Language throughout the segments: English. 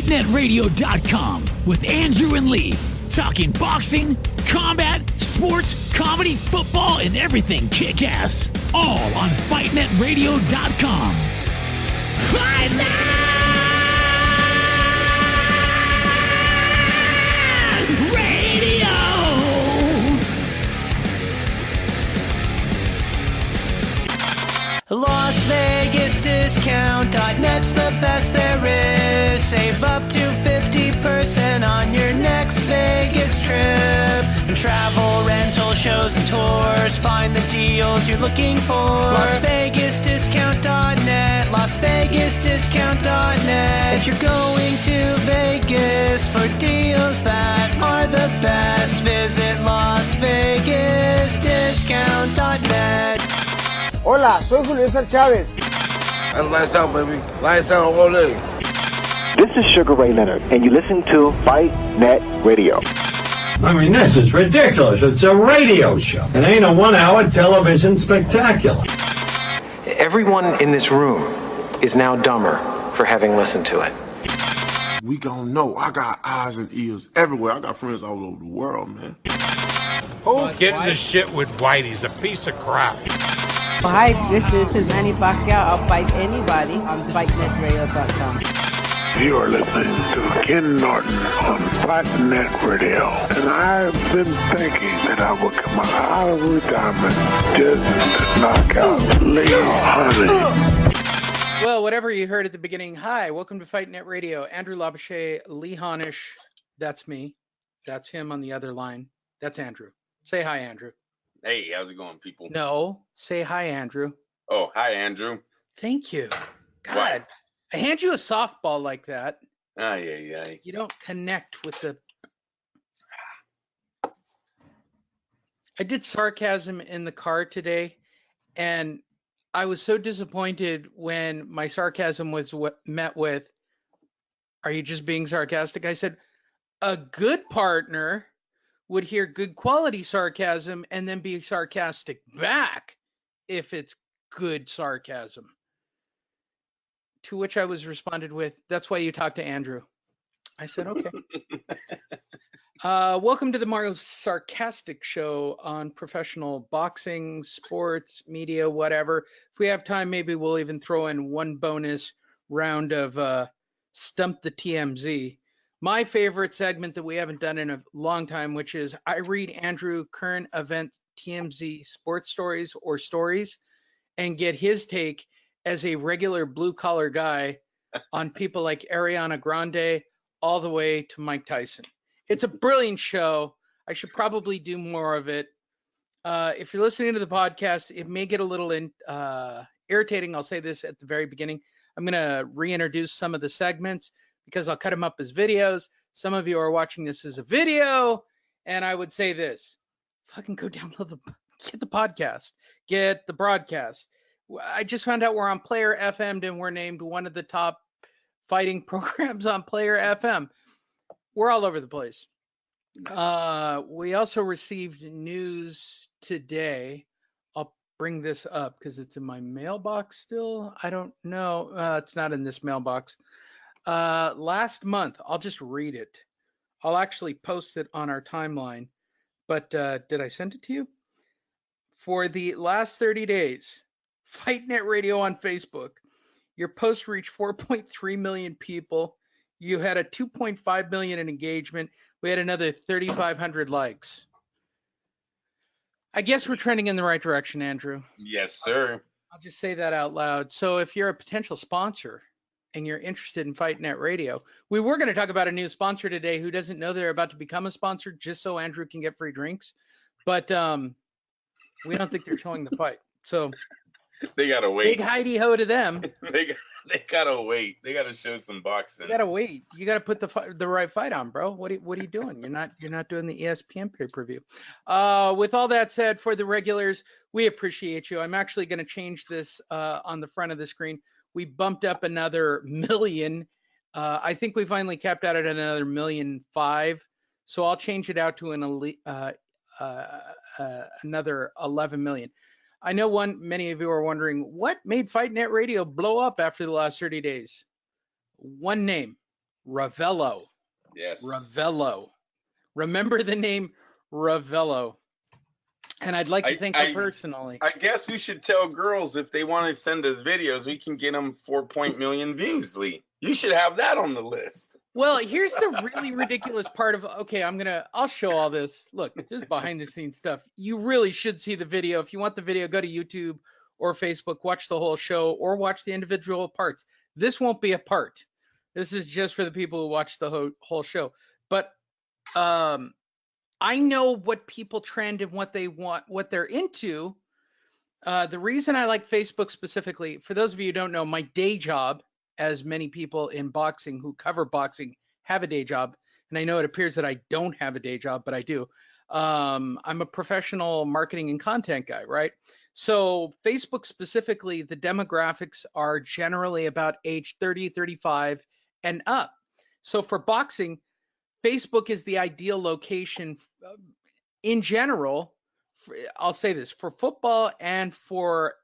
FightNetRadio.com with Andrew and Lee, talking boxing, combat, sports, comedy, football, and everything kick-ass. All on FightNetRadio.com. Fight Net Radio! LasVegasDiscount.net's the best there is. Save up to 50% on your next Vegas trip. And travel, rental, shows, and tours. Find the deals you're looking for. LasVegasDiscount.net. LasVegasDiscount.net. If you're going to Vegas for deals that are the best, visit LasVegasDiscount.net. Hola, soy Julio César Chávez. And lights out, baby. Lights out all day. This is Sugar Ray Leonard, and you listen to Fight Net Radio. I mean, this is ridiculous. It's a radio show. It ain't a one-hour television spectacular. Everyone in this room is now dumber for having listened to it. We gon' know. I got eyes and ears everywhere. I got friends all over the world, man. Who gives a shit with White? He's a piece of crap. Hi, this is Manny Pacquiao. I'll fight anybody on FightNetRadio.com. You are listening to Ken Norton on Fight Net Radio. And I've been thinking that I would come out of retirement just to knock out Lee Honey. Well, whatever you heard at the beginning, hi, welcome to Fight Net Radio. Andrew Labouche, Lee Honish, that's me. That's him on the other line. That's Andrew. Say hi, Andrew. Hey, how's it going, people? No, say hi, Andrew. Oh, hi, Andrew. Thank you. God, What? I hand you a softball like that. Yeah. You don't connect with the... I did sarcasm in the car today, and I was so disappointed when my sarcasm was met with, "Are you just being sarcastic?" I said, a good partner would hear good quality sarcasm and then be sarcastic back if it's good sarcasm. To which I was responded with, "That's why you talk to Andrew." I said, okay. Welcome to the Mario Sarcastic Show on professional boxing, sports, media, whatever. If we have time, maybe we'll even throw in one bonus round of Stump the TMZ. My favorite segment that we haven't done in a long time, which is I read Andrew current event TMZ sports stories or stories and get his take as a regular blue collar guy on people like Ariana Grande all the way to Mike Tyson. It's a brilliant show. I should probably do more of it. If you're listening to the podcast, it may get a little irritating. I'll say this at the very beginning. I'm going to reintroduce some of the segments because I'll cut them up as videos. Some of you are watching this as a video, and I would say this: fucking go download get the podcast, get the broadcast. I just found out we're on Player FM, and we're named one of the top fighting programs on Player FM. We're all over the place. We also received news today. I'll bring this up because it's in my mailbox still. I don't know. It's not in this mailbox. Last month, I'll just read it. I'll actually post it on our timeline. But did I send it to you? For the last 30 days, Fight Net Radio on Facebook, your post reached 4.3 million people. You had a 2.5 million in engagement. We had another 3,500 likes. I guess we're trending in the right direction, Andrew. Yes, sir. I'll just say that out loud. So if you're a potential sponsor and you're interested in Fight Net Radio, we were going to talk about a new sponsor today who doesn't know they're about to become a sponsor just so Andrew can get free drinks. But we don't think they're showing the fight. So they got to wait. Big Heidi ho to them. They got to wait. They got to show some boxing. You got to wait. You got to put the right fight on, bro. What are you doing? You're not doing the ESPN pay-per-view. With all that said, for the regulars, we appreciate you. I'm actually going to change this on the front of the screen. We bumped up another million. I think we finally capped out at another 1.5 million. So I'll change it out to another 11 million. I know many of you are wondering what made Fight Net Radio blow up after the last 30 days. One name, Ravello. Yes. Ravello. Remember the name Ravello. And I'd like to thank her personally. I guess we should tell girls if they want to send us videos, we can get them 4 million views, Lee. You should have that on the list. Well, here's the really ridiculous part of, okay, I'll show all this. Look, this is behind the scenes stuff. You really should see the video. If you want the video, go to YouTube or Facebook, watch the whole show or watch the individual parts. This won't be a part. This is just for the people who watch the whole show. But I know what people trend and what they want, what they're into. The reason I like Facebook specifically, for those of you who don't know, my day job, as many people in boxing who cover boxing have a day job, and I know it appears that I don't have a day job, but I do. I'm a professional marketing and content guy, right? So Facebook specifically, the demographics are generally about age 30, 35 and up. So for boxing, Facebook is the ideal location in general. I'll say this, for football and for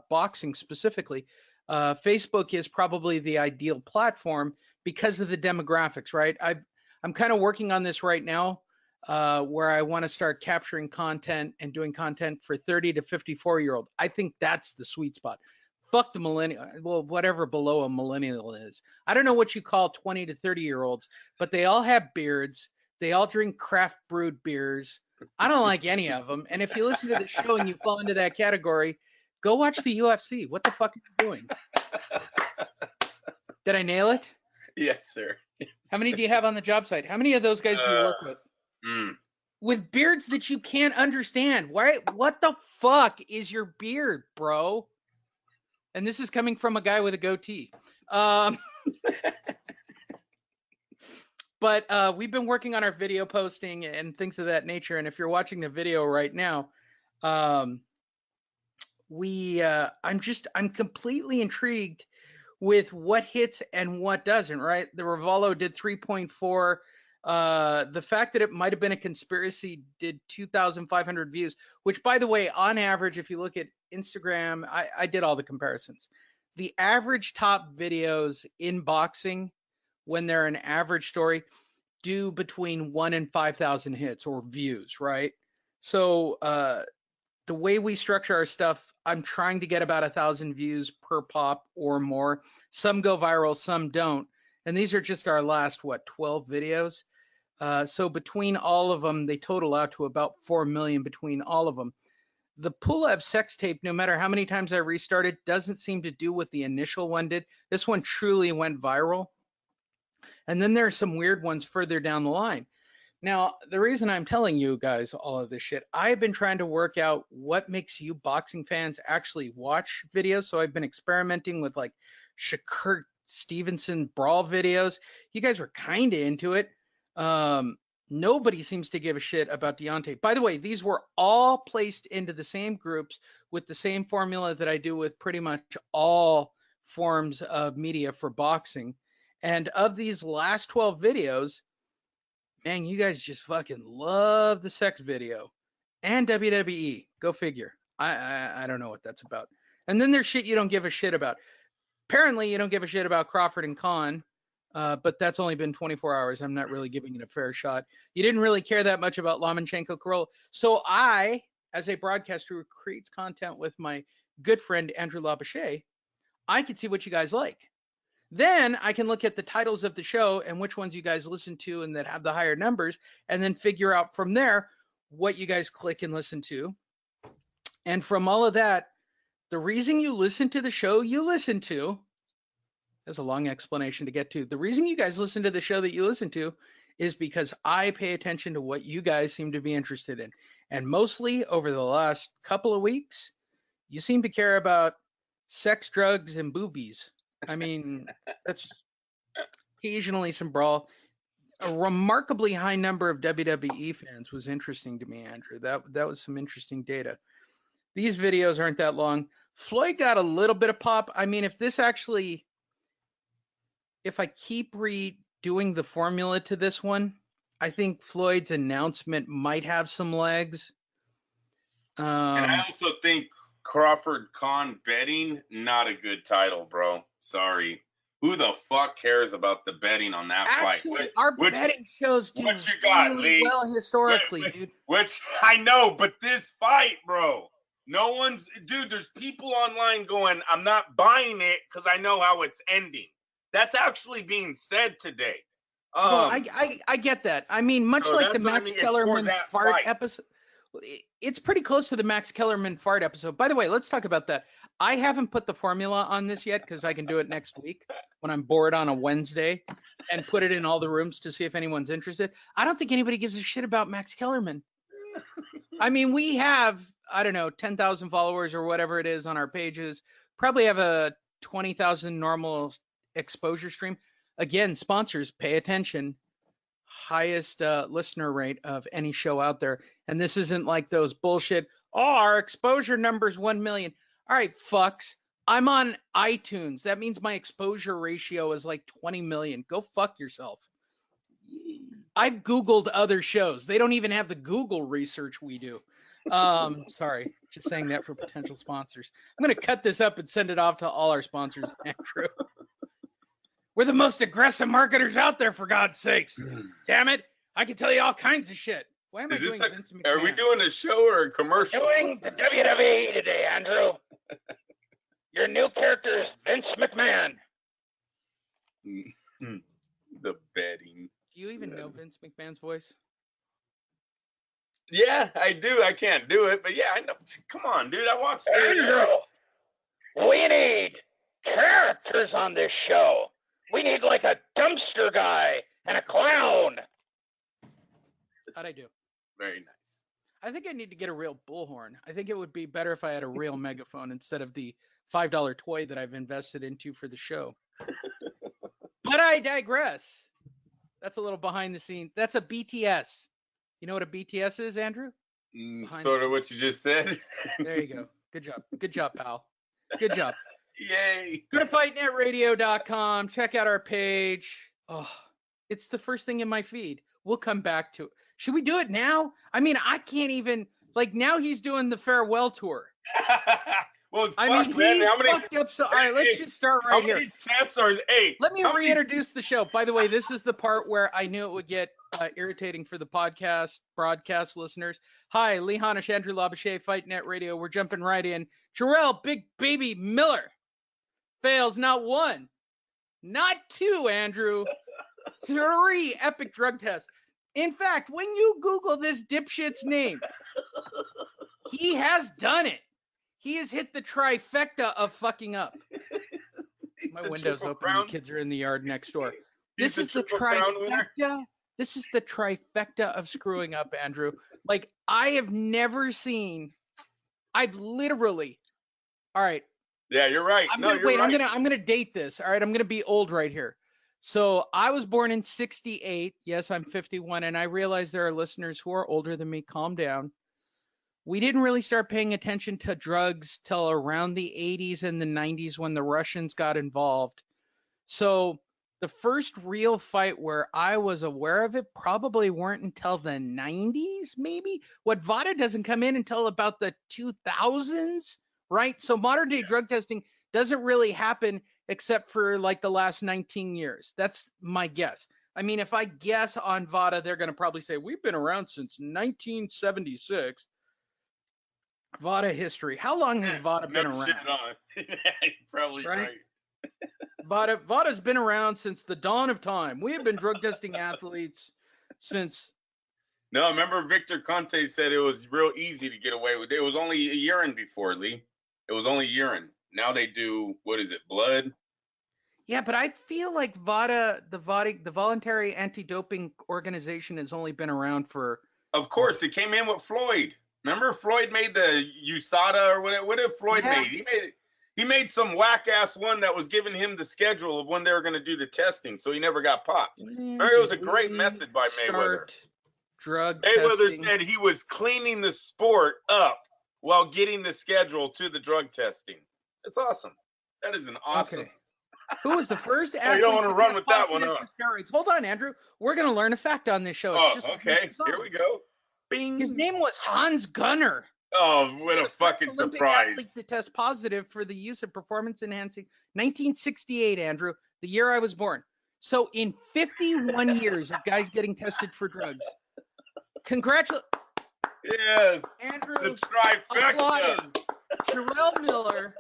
boxing specifically, Facebook is probably the ideal platform because of the demographics, right? I'm kind of working on this right now, where I want to start capturing content and doing content for 30 to 54-year-old. I think that's the sweet spot. Fuck the millennial, well, whatever below a millennial is. I don't know what you call 20 to 30-year-olds, but they all have beards. They all drink craft brewed beers. I don't like any of them. And if you listen to the show and you fall into that category, go watch the UFC. What the fuck are you doing? Did I nail it? Yes, sir. Yes, how many do you have on the job site? How many of those guys do you work with? With beards that you can't understand. Why? What the fuck is your beard, bro? And this is coming from a guy with a goatee. But we've been working on our video posting and things of that nature. And if you're watching the video right now, I'm completely intrigued with what hits and what doesn't, right? The Ravello did 3.4. The fact that it might have been a conspiracy did 2,500 views, which, by the way, on average, if you look at Instagram, I did all the comparisons. The average top videos in boxing, when they're an average story, do between 1 and 5,000 hits or views, right? So the way we structure our stuff, I'm trying to get about 1,000 views per pop or more. Some go viral, some don't. And these are just our last, 12 videos. So between all of them, they total out to about 4 million between all of them. The Pulev sex tape, no matter how many times I restart it, doesn't seem to do what the initial one did. This one truly went viral. And then there are some weird ones further down the line. Now, the reason I'm telling you guys all of this shit, I've been trying to work out what makes you boxing fans actually watch videos. So I've been experimenting with like Shakur Stevenson brawl videos. You guys were kind of into it. Nobody seems to give a shit about Deontay. By the way, these were all placed into the same groups with the same formula that I do with pretty much all forms of media for boxing. And of these last 12 videos, man, you guys just fucking love the sex video and WWE. Go figure. I don't know what that's about. And then there's shit you don't give a shit about. Apparently, you don't give a shit about Crawford and Khan, but that's only been 24 hours. I'm not really giving it a fair shot. You didn't really care that much about Lomachenko Carolla. So I, as a broadcaster who creates content with my good friend Andrew Labouche, I could see what you guys like. Then I can look at the titles of the show and which ones you guys listen to and that have the higher numbers, and then figure out from there what you guys click and listen to. And from all of that, the reason you listen to the show you listen to, that's a long explanation to get to. The reason you guys listen to the show that you listen to is because I pay attention to what you guys seem to be interested in. And mostly over the last couple of weeks, you seem to care about sex, drugs, and boobies. I mean, that's occasionally some brawl. A remarkably high number of WWE fans was interesting to me, Andrew. That was some interesting data. These videos aren't that long. Floyd got a little bit of pop. I mean, if I keep redoing the formula to this one, I think Floyd's announcement might have some legs. And I also think Crawford Khan betting, not a good title, bro. Sorry. Who the fuck cares about the betting on that Actually, fight? our betting shows do what you got, really Lee? well historically, dude. Which I know, but this fight, bro. No one's, dude, there's people online going, I'm not buying it because I know how it's ending. That's actually being said today. Well, I get that. I mean, much so like the that's what I Max mean, it's Kellerman for that fart fight. episode. It's pretty close to the Max Kellerman fart episode. By the way, let's talk about that. I haven't put the formula on this yet because I can do it next week when I'm bored on a Wednesday and put it in all the rooms to see if anyone's interested. I don't think anybody gives a shit about Max Kellerman. I mean, we have, I don't know, 10,000 followers or whatever it is on our pages. Probably have a 20,000 normal exposure stream. Again, sponsors, pay attention. Highest listener rate of any show out there. And this isn't like those bullshit, oh, our exposure number's 1 million. All right, fucks. I'm on iTunes. That means my exposure ratio is like 20 million. Go fuck yourself. I've Googled other shows. They don't even have the Google research we do. Sorry, just saying that for potential sponsors. I'm going to cut this up and send it off to all our sponsors, Andrew. We're the most aggressive marketers out there, for God's sakes. Damn it. I can tell you all kinds of shit. Why am I doing Vince McMahon? Are we doing a show or a commercial? We're doing the WWE today, Andrew. Your new character is Vince McMahon. The betting. Do you even know Vince McMahon's voice? Yeah, I do. I can't do it, but yeah, I know. Come on, dude. I watched it. Andrew, we need characters on this show. We need like a dumpster guy and a clown. How'd I do? Very nice. I think I need to get a real bullhorn. I think it would be better if I had a real megaphone instead of the $5 toy that I've invested into for the show. But I digress. That's a little behind the scenes. That's a BTS. You know what a BTS is, Andrew? Sort of what you just said. There you go. Good job. Good job, pal. Good job. Yay. Go to fightnetradio.com. Check out our page. Oh, it's the first thing in my feed. We'll come back to it. Should we do it now? I mean, I can't even, like, now he's doing the farewell tour. Well, I mean, he's fucked up. So, all right, let's just start right here. How many tests are, hey. Let me reintroduce the show. By the way, this is the part where I knew it would get irritating for the broadcast listeners. Hi, Lee Honish, Andrew Labouche, Fight Net Radio. We're jumping right in. Jarell Big Baby Miller fails not one, not two, Andrew, 3 epic drug tests. In fact, when you Google this dipshit's name, he has done it. He has hit the trifecta of fucking up. My window's open. The kids are in the yard next door. This is the trifecta. This is the trifecta of screwing up, Andrew. Like, I have never seen. I've literally. All right. Yeah, you're right. I'm gonna date this. All right, I'm gonna be old right here. So I was born in '68. Yes, I'm 51, and I realize there are listeners who are older than me. Calm down. We didn't really start paying attention to drugs till around the 80s and the 90s when the Russians got involved. So the first real fight where I was aware of it probably weren't until the 90s, maybe. What VADA doesn't come in until about the 2000s, right? So modern day drug testing doesn't really happen except for like the last 19 years. That's my guess. I mean, if I guess on VADA, they're going to probably say, we've been around since 1976. VADA history. How long has VADA been around? You're probably right. VADA's been around since the dawn of time. We have been drug testing athletes since. No, remember Victor Conte said it was real easy to get away with it. It was only a urine before, Lee. It was only urine. Now they do, what is it, blood? Yeah, but I feel like VADA, the Voluntary Anti-Doping Organization, has only been around for. Of course, it came in with Floyd. Remember Floyd made the USADA or what did Floyd made? He made some whack ass one that was giving him the schedule of when they were going to do the testing, so he never got popped. Remember, it was a great method by Mayweather. Mayweather said he was cleaning the sport up while getting the schedule to the drug testing. That's awesome. That is an awesome. Okay. Who was the first athlete? You don't want to run with that one up. Hold on, Andrew. We're going to learn a fact on this show. Okay. Here we go. Bing. His name was Hans Gunner. Oh, what a fucking surprise. To test positive for the use of performance enhancing 1968, Andrew. the year I was born. So in 51 years of guys getting tested for drugs, congratulations. Yes. Andrew, the trifecta. applaud him. Jarell Miller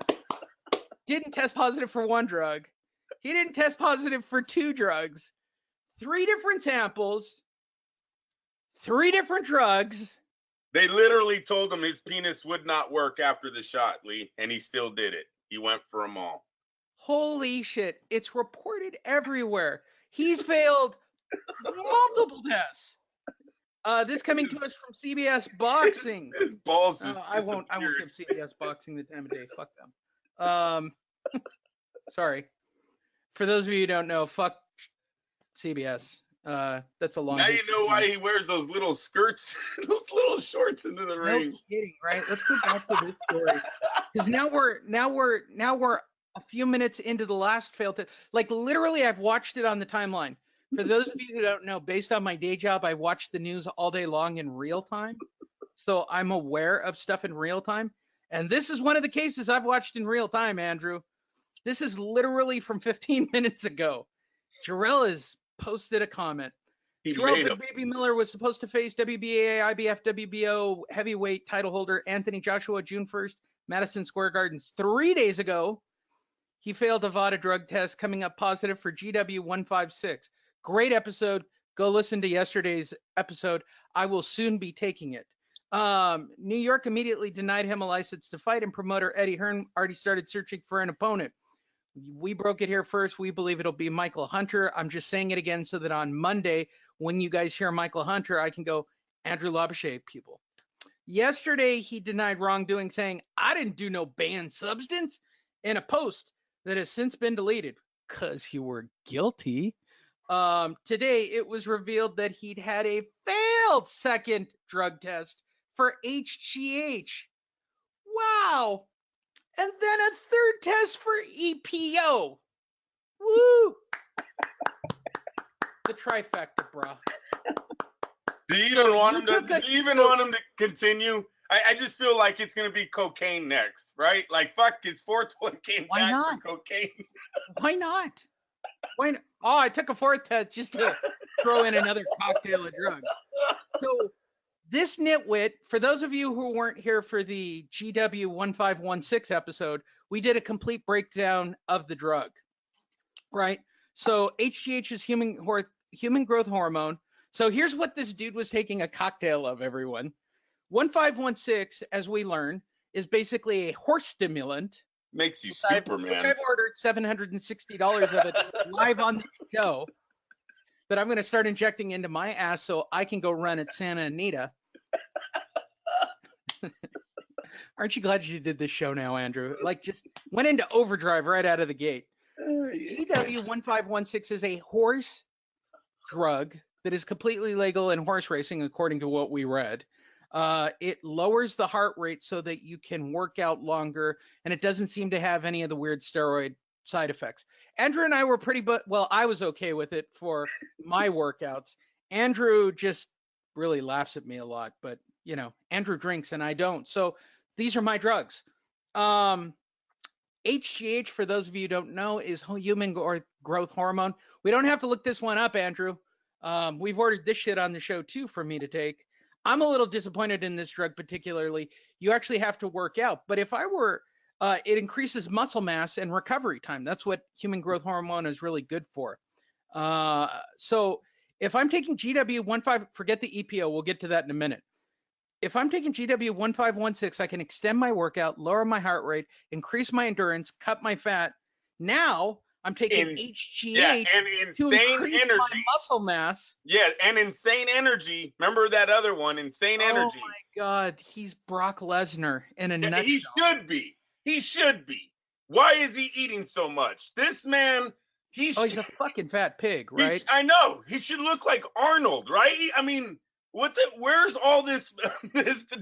didn't test positive for one drug. He didn't test positive for two drugs. 3 different samples. 3 different drugs. They literally told him his penis would not work after the shot, Lee, and he still did it. He went for them all. Holy shit. It's reported everywhere. He's failed multiple tests. This coming to us from CBS Boxing. His balls just I won't give CBS Boxing the time of day. Fuck them. Sorry. For those of you who don't know, fuck CBS. That's a long. Now you know why he wears those little skirts, those little shorts into the ring. No kidding, right? Let's go back to this story because now we're a few minutes into the last failed test. Like literally, I've watched it on the timeline. For those of you who don't know, based on my day job, I watch the news all day long in real time, so I'm aware of stuff in real time. And this is one of the cases I've watched in real time, Andrew. This is literally from 15 minutes ago. Jarell has posted a comment. Jarell Big Baby Miller was supposed to face WBA, IBF, WBO heavyweight title holder Anthony Joshua June 1st, Madison Square Gardens. 3 days ago, he failed a VADA drug test, coming up positive for GW156. Great episode. Go listen to yesterday's episode. I will soon be taking it. New York immediately denied him a license to fight, and promoter Eddie Hearn already started searching for an opponent. We broke it here first. We believe it'll be Michael Hunter. I'm just saying it again so that on Monday, when you guys hear Michael Hunter, I can go, Andrew Labouche, people. Yesterday, he denied wrongdoing, saying, I didn't do no banned substance, in a post that has since been deleted because you were guilty. Today, it was revealed that he'd had a failed second drug test for HGH. Wow. And then a third test for EPO. Woo! The trifecta, bro. Do you even want him to continue? I just feel like it's gonna be cocaine next, right? Like fuck, his fourth one came back for cocaine. Why not? Why not? Oh, I took a fourth test just to throw in another cocktail of drugs. So this nitwit, for those of you who weren't here for the GW1516 episode, we did a complete breakdown of the drug, right? So HGH is human growth hormone. So here's what this dude was taking a cocktail of, everyone. 1516, as we learn, is basically a horse stimulant. Makes you Superman. Which I've ordered $760 of it live on the show that I'm going to start injecting into my ass so I can go run at Santa Anita. Aren't you glad you did this show now, Andrew? Like, just went into overdrive right out of the gate. GW1516 is a horse drug that is completely legal in horse racing, according to what we read. It lowers the heart rate so that you can work out longer, and it doesn't seem to have any of the weird steroid side effects. Andrew and I were I was okay with it for my workouts. Andrew just really laughs at me a lot, but you know, Andrew drinks and I don't. So these are my drugs. HGH, for those of you who don't know, is human growth hormone. We don't have to look this one up, Andrew. We've ordered this shit on the show too for me to take. I'm a little disappointed in this drug particularly. You actually have to work out. But if I were, it increases muscle mass and recovery time. That's what human growth hormone is really good for. So if I'm taking GW15, forget the EPO. We'll get to that in a minute. If I'm taking GW1516, I can extend my workout, lower my heart rate, increase my endurance, cut my fat. Now I'm taking HGH and to increase energy. my muscle mass. Yeah, and insane energy. Remember that other one, insane energy. Oh my God, he's Brock Lesnar in a nutshell. He should be. He should be. Why is he eating so much? This man, he's a fucking fat pig, right? I know. He should look like Arnold, right? I mean, where's all this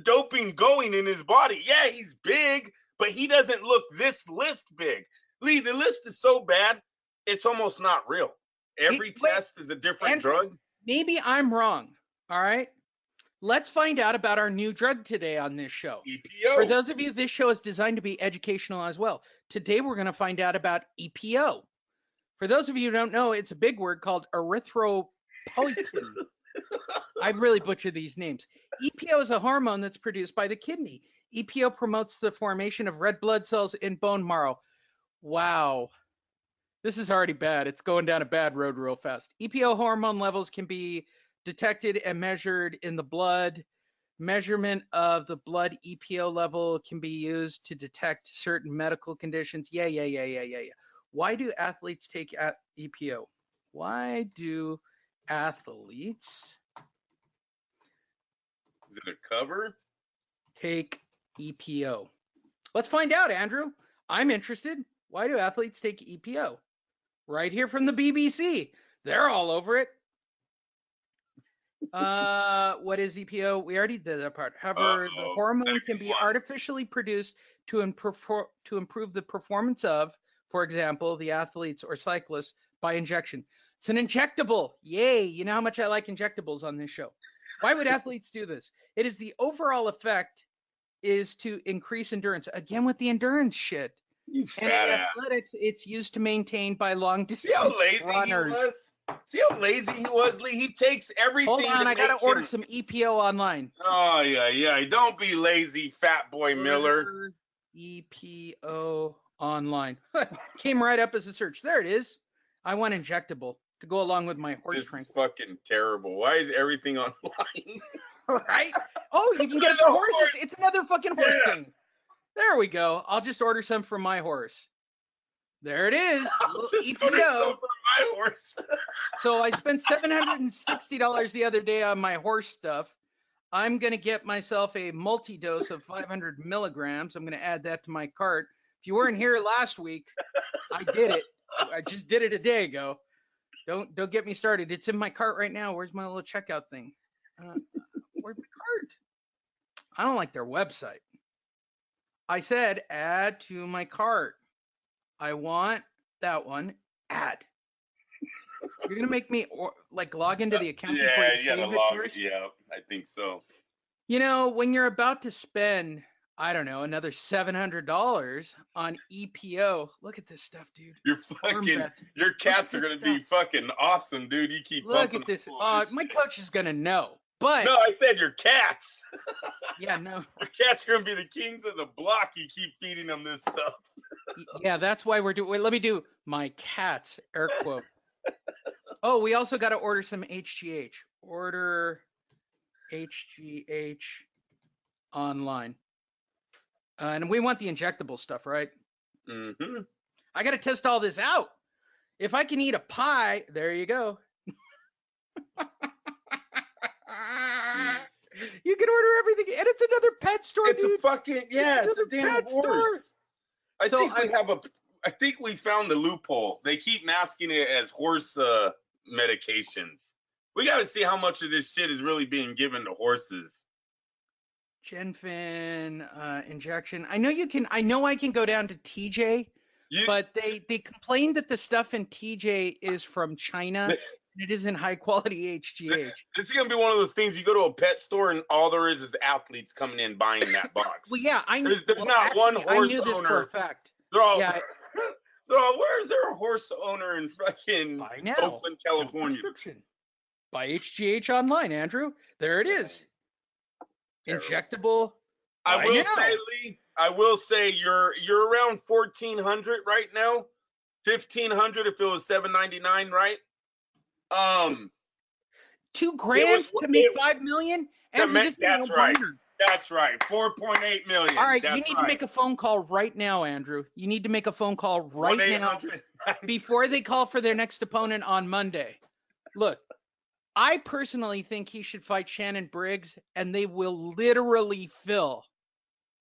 doping going in his body? Yeah, he's big, but he doesn't look this list big. Lee, the list is so bad, it's almost not real. Every test is a different drug. Maybe I'm wrong. All right. Let's find out about our new drug today on this show. EPO. For those of you, this show is designed to be educational as well. Today, we're going to find out about EPO. For those of you who don't know, it's a big word called erythropoietin. I really butcher these names. EPO is a hormone that's produced by the kidney. EPO promotes the formation of red blood cells in bone marrow. Wow. This is already bad. It's going down a bad road real fast. EPO hormone levels can be detected and measured in the blood. Measurement of the blood EPO level can be used to detect certain medical conditions. Yeah. Why do athletes take EPO? Why do athletes Is it a cover? take EPO? Let's find out, Andrew. I'm interested. Why do athletes take EPO? Right here from the BBC. They're all over it. What is EPO? We already did that part. However, the hormone can be artificially produced to improve the performance of, for example, the athletes or cyclists by injection. It's an injectable. Yay. You know how much I like injectables on this show. Why would athletes do this? It is the overall effect is to increase endurance. Again, with the endurance shit. You And fat in ass. athletics, it's used to maintain by long distance See how lazy runners. he was? See how lazy he was, Lee? He takes everything. Hold on, to I gotta make order him- some EPO online. Oh, yeah. Don't be lazy, fat boy Miller. Order EPO online. Came right up as a search. There it is. I want injectable to go along with my horse This drink. is fucking terrible. Why is everything online? Right? Oh, you can get it for horses. It's another fucking horse Yes. thing. There we go. I'll just order some for my horse. There it is. I'll Little just order EPO. some for my horse. So I spent $760 the other day on my horse stuff. I'm going to get myself a multi-dose of 500 milligrams. I'm going to add that to my cart. If you weren't here last week, I did it. I just did it a day ago. Don't get me started. It's in my cart right now. Where's my little checkout thing? Where's my cart? I don't like their website. I said add to my cart. I want that one. Add. You're gonna make me log into the account before Yeah, you you save gotta it log first? it. Yeah, I think so. You know, when you're about to spend, I don't know, another $700 on EPO. Look at this stuff, dude. Your cats are gonna be fucking awesome, dude. You keep Look bumping at this. them full. My coach is gonna know. But No, I said your cats. yeah, no. Your cats are gonna be the kings of the block. You keep feeding them this stuff. Yeah, that's why we're doing. Wait, let me do my cats air quote. Oh, we also got to order some HGH. Order HGH online. And we want the injectable stuff, right? Mm-hmm. I got to test all this out. If I can eat a pie, there you go. You can order everything, and it's another pet store. It's dude. a fucking it's a damn pet horse. store. I think we found the loophole. They keep masking it as horse medications. We got to see how much of this shit is really being given to horses. Genfin injection. I know I can go down to TJ, but they complained that the stuff in TJ is from China. It isn't high quality HGH. This is gonna be one of those things. You go to a pet store and all there is athletes coming in buying that box. Well, yeah, I knew. There's not one horse I knew this owner. for a fact. They're all, Yeah. where's there a horse owner in fucking now. Oakland, California? Prescription. Buy HGH online, Andrew. There it is. Injectable. I will now. say, Lee. I will say you're around 1,400 right now. 1,500 if it was $7.99, right? $2,000 to make $5 million. Andrew, this is that's no right. wonder. That's right. 4.8 million. All right, That's you need right. to make a phone call right now, Andrew. You need to make a phone call right now 1-800. before they call for their next opponent on Monday. Look, I personally think he should fight Shannon Briggs, and they will literally fill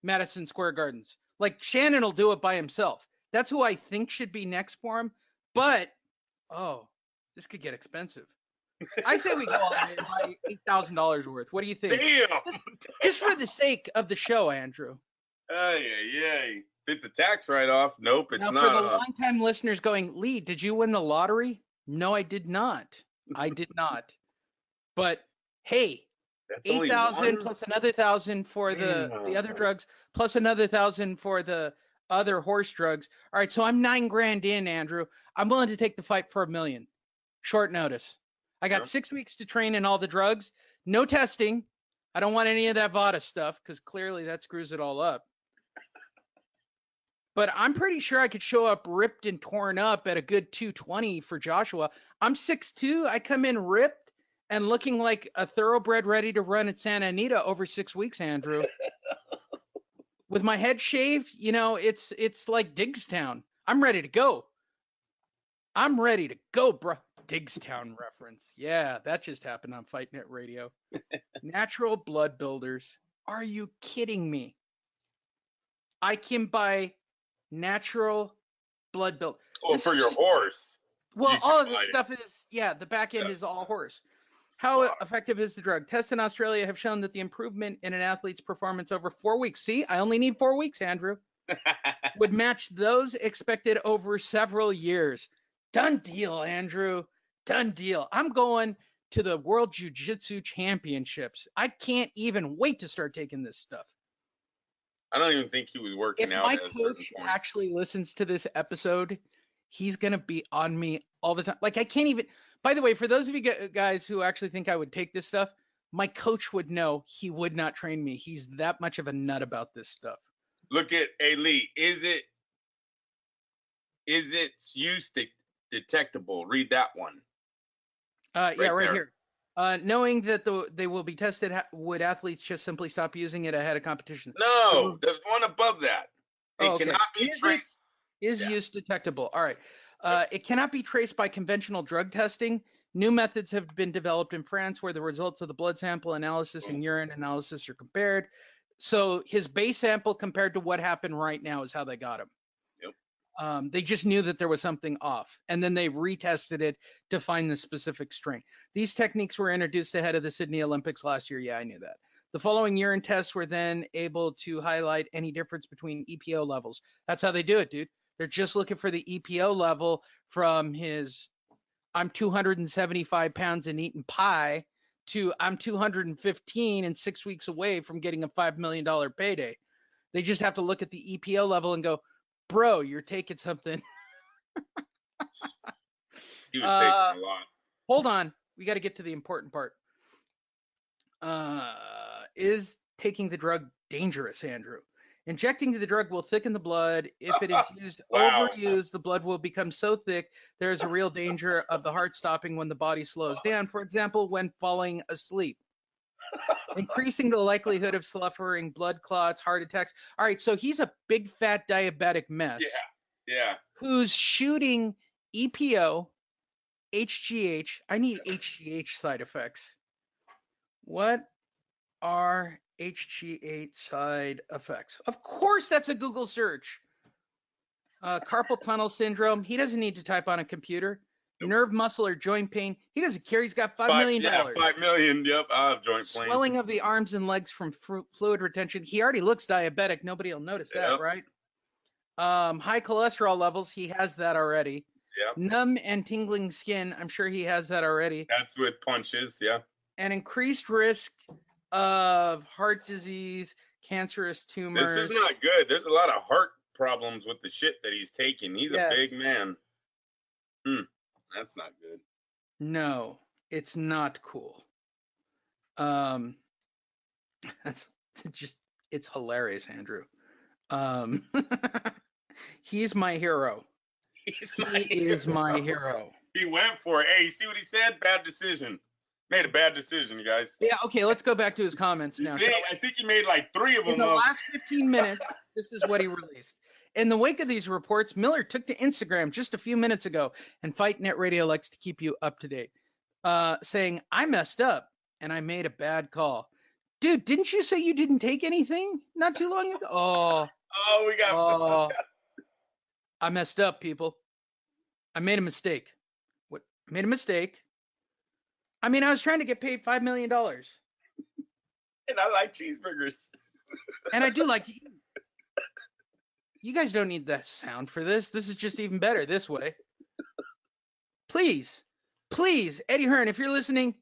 Madison Square Gardens. Like, Shannon will do it by himself. That's who I think should be next for him. But, this could get expensive. I say we go all in and buy $8,000 worth. What do you think? Damn. Just for the sake of the show, Andrew. If it's a tax write-off, nope, it's Now, not. for the longtime listeners going, Lee, did you win the lottery? No, I did not. I did not. But hey, That's only 8,000 one? plus another 1,000 for the other drugs, plus another 1,000 for the other horse drugs. All right, so I'm $9,000 in, Andrew. I'm willing to take the fight for $1 million. Short notice. I got 6 weeks to train in all the drugs. No testing. I don't want any of that VADA stuff because clearly that screws it all up. But I'm pretty sure I could show up ripped and torn up at a good 220 for Joshua. I'm 6'2". I come in ripped and looking like a thoroughbred ready to run at Santa Anita over 6 weeks, Andrew. With my head shaved, you know, it's like Diggstown. I'm ready to go. I'm ready to go, bro. Diggstown reference. Yeah, that just happened on Fight Net Radio. Natural blood builders. Are you kidding me? I can buy natural blood build. Oh, for your horse. Well, all of this stuff is, the back end is all horse. How effective is the drug? Tests in Australia have shown that the improvement in an athlete's performance over 4 weeks, see, I only need 4 weeks, Andrew, would match those expected over several years. Done deal, Andrew. Done deal. I'm going to the World Jiu-Jitsu Championships. I can't even wait to start taking this stuff. I don't even think he was working out. If my coach actually listens to this episode, he's going to be on me all the time. Like, I can't even, by the way, for those of you guys who actually think I would take this stuff, my coach would know he would not train me. He's that much of a nut about this stuff. Look at Lee. Is it use detectable? Read that one. Right here. Knowing that they will be tested, would athletes just simply stop using it ahead of competition? No, there's one above that. It cannot be traced. Is use detectable? All right. It cannot be traced by conventional drug testing. New methods have been developed in France where the results of the blood sample analysis and urine analysis are compared. So his base sample compared to what happened right now is how they got him. Yep. They just knew that there was something off, and then they retested it to find the specific strain. These techniques were introduced ahead of the Sydney Olympics last year. Yeah, I knew that. The following urine tests were then able to highlight any difference between EPO levels. That's how they do it, dude. They're just looking for the EPO level from his I'm 275 pounds and eating pie to I'm 215 and 6 weeks away from getting a $5 million payday. They just have to look at the EPO level and go, bro, you're taking something. He was taking a lot. Hold on. We got to get to the important part. Is taking the drug dangerous, Andrew? Injecting the drug will thicken the blood. If it is used overused, the blood will become so thick there is a real danger of the heart stopping when the body slows down, for example, when falling asleep. Increasing the likelihood of suffering blood clots, heart attacks. All right, so he's a big fat diabetic mess. Yeah. Who's shooting EPO, HGH. I need HGH side effects. What are HGH side effects? Of course, that's a Google search. Carpal tunnel syndrome. He doesn't need to type on a computer. Nope. Nerve, muscle, or joint pain. He doesn't care. He's got $5 million. Yeah, $5 million. Yep, I have joint pain. Swelling of the arms and legs from fluid retention. He already looks diabetic. Nobody will notice that, right? High cholesterol levels. He has that already. Yep. Numb and tingling skin. I'm sure he has that already. That's with punches, yeah. And increased risk of heart disease, cancerous tumors. This is not good. There's a lot of heart problems with the shit that he's taking. He's a big man. That's not good. No, it's not cool. It's hilarious, Andrew. He's my hero. He is my hero. He went for it. Hey, you see what he said? Bad decision. Made a bad decision, you guys. Yeah, okay, let's go back to his comments now. I think he made like 3 of them. In the last 15 minutes, this is what he released. In the wake of these reports, Miller took to Instagram just a few minutes ago, and Fight Net Radio likes to keep you up to date, saying, I messed up, and I made a bad call. Dude, didn't you say you didn't take anything not too long ago? We got... I messed up, people. I made a mistake. What? Made a mistake? I mean, I was trying to get paid $5 million. And I like cheeseburgers. And I do like to eat. You guys don't need the sound for this. This is just even better this way. Please, Eddie Hearn, if you're listening,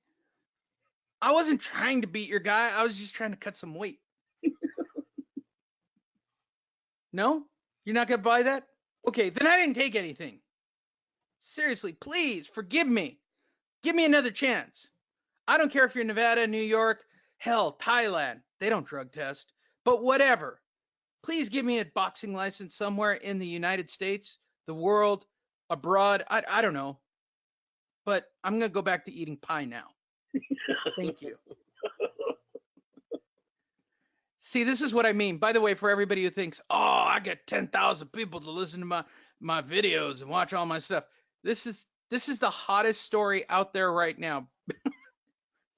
I wasn't trying to beat your guy. I was just trying to cut some weight. No? You're not going to buy that? Okay, then I didn't take anything. Seriously, please forgive me. Give me another chance. I don't care if you're in Nevada, New York, hell, Thailand. They don't drug test. But whatever. Please give me a boxing license somewhere in the United States, the world, abroad. I don't know. But I'm going to go back to eating pie now. Thank you. See, this is what I mean. By the way, for everybody who thinks, oh, I get 10,000 people to listen to my videos and watch all my stuff. This is the hottest story out there right now.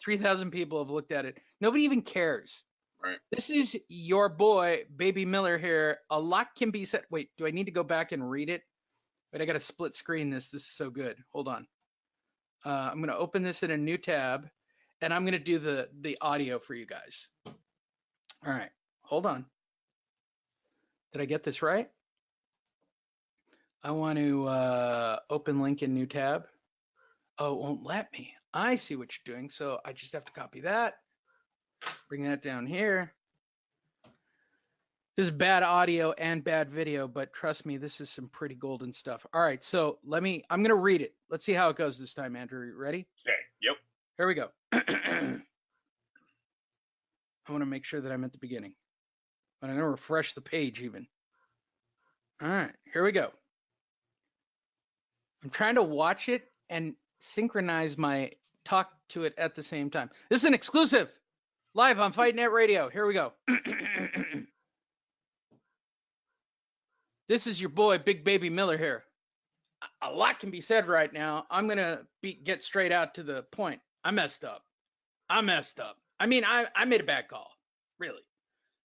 3,000 people have looked at it. Nobody even cares. Right. This is your boy, Baby Miller here. A lot can be said. Wait, do I need to go back and read it? Wait, I got to split screen this. This is so good. Hold on. I'm going to open this in a new tab, and I'm going to do the audio for you guys. All right. Hold on. Did I get this right? I want to open link in new tab. Oh, it won't let me. I see what you're doing. So I just have to copy that. Bring that down here. This is bad audio and bad video, but trust me, this is some pretty golden stuff. All right, so I'm going to read it. Let's see how it goes this time, Andrew. You ready? Okay, yep. Here we go. I want to make sure that I'm at the beginning. But I'm going to refresh the page even. All right, here we go. I'm trying to watch it and synchronize my talk to it at the same time. This is an exclusive. Live on Fight Net Radio. Here we go. This is your boy, Big Baby Miller here. A lot can be said right now. I'm going to get straight out to the point. I messed up. I mean, I made a bad call. Really.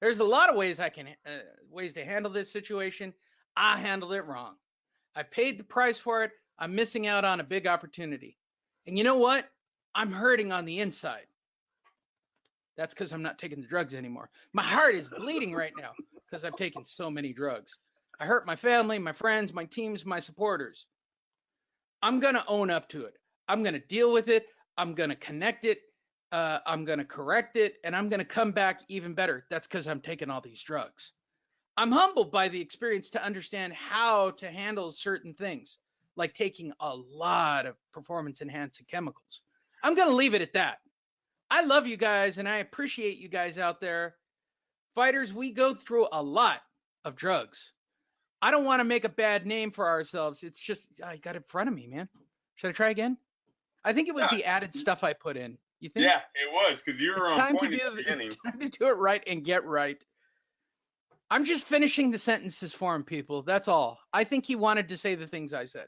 There's a lot of ways ways to handle this situation. I handled it wrong. I paid the price for it. I'm missing out on a big opportunity. And you know what? I'm hurting on the inside. That's because I'm not taking the drugs anymore. My heart is bleeding right now because I've taken so many drugs. I hurt my family, my friends, my teams, my supporters. I'm going to own up to it. I'm going to deal with it. I'm going to connect it. I'm going to correct it. And I'm going to come back even better. That's because I'm taking all these drugs. I'm humbled by the experience to understand how to handle certain things, like taking a lot of performance-enhancing chemicals. I'm going to leave it at that. I love you guys, and I appreciate you guys out there. Fighters, we go through a lot of drugs. I don't want to make a bad name for ourselves. It's just, I got it in front of me, man. Should I try again? I think it was the added stuff I put in. You think? Yeah, it was, because you were on point at the beginning. It's time to do it right and get right. I'm just finishing the sentences for him, people. That's all. I think he wanted to say the things I said.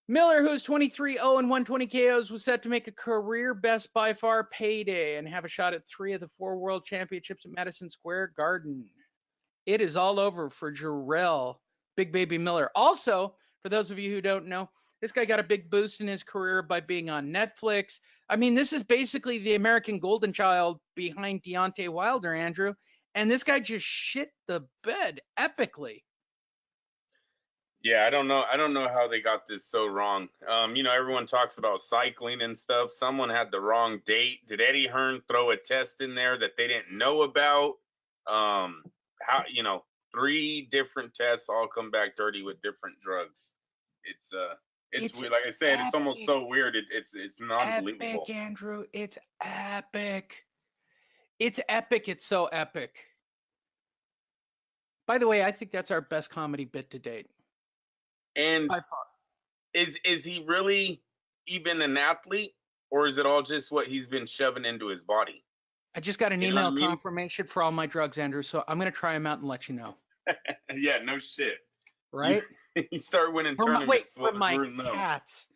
Miller, who is 23-0 and 120 KOs, was set to make a career best by far payday and have a shot at 3 of the 4 world championships at Madison Square Garden. It is all over for Jarell Big Baby Miller. Also, for those of you who don't know, this guy got a big boost in his career by being on Netflix. I mean, this is basically the American golden child behind Deontay Wilder, Andrew. And this guy just shit the bed epically. Yeah, I don't know how they got this so wrong. Everyone talks about cycling and stuff. Someone had the wrong date. Did Eddie Hearn throw a test in there that they didn't know about? 3 different tests all come back dirty with different drugs. It's weird. Like I said, epic. It's almost so weird. It's not unbelievable. Epic, Andrew. It's epic. It's epic. It's so epic. By the way, I think that's our best comedy bit to date. And by far. Is he really even an athlete, or is it all just what he's been shoving into his body? I just got an email confirmation for all my drugs, Andrew, so I'm going to try them out and let you know. Yeah, no shit. Right? You start winning tournaments. For my cats.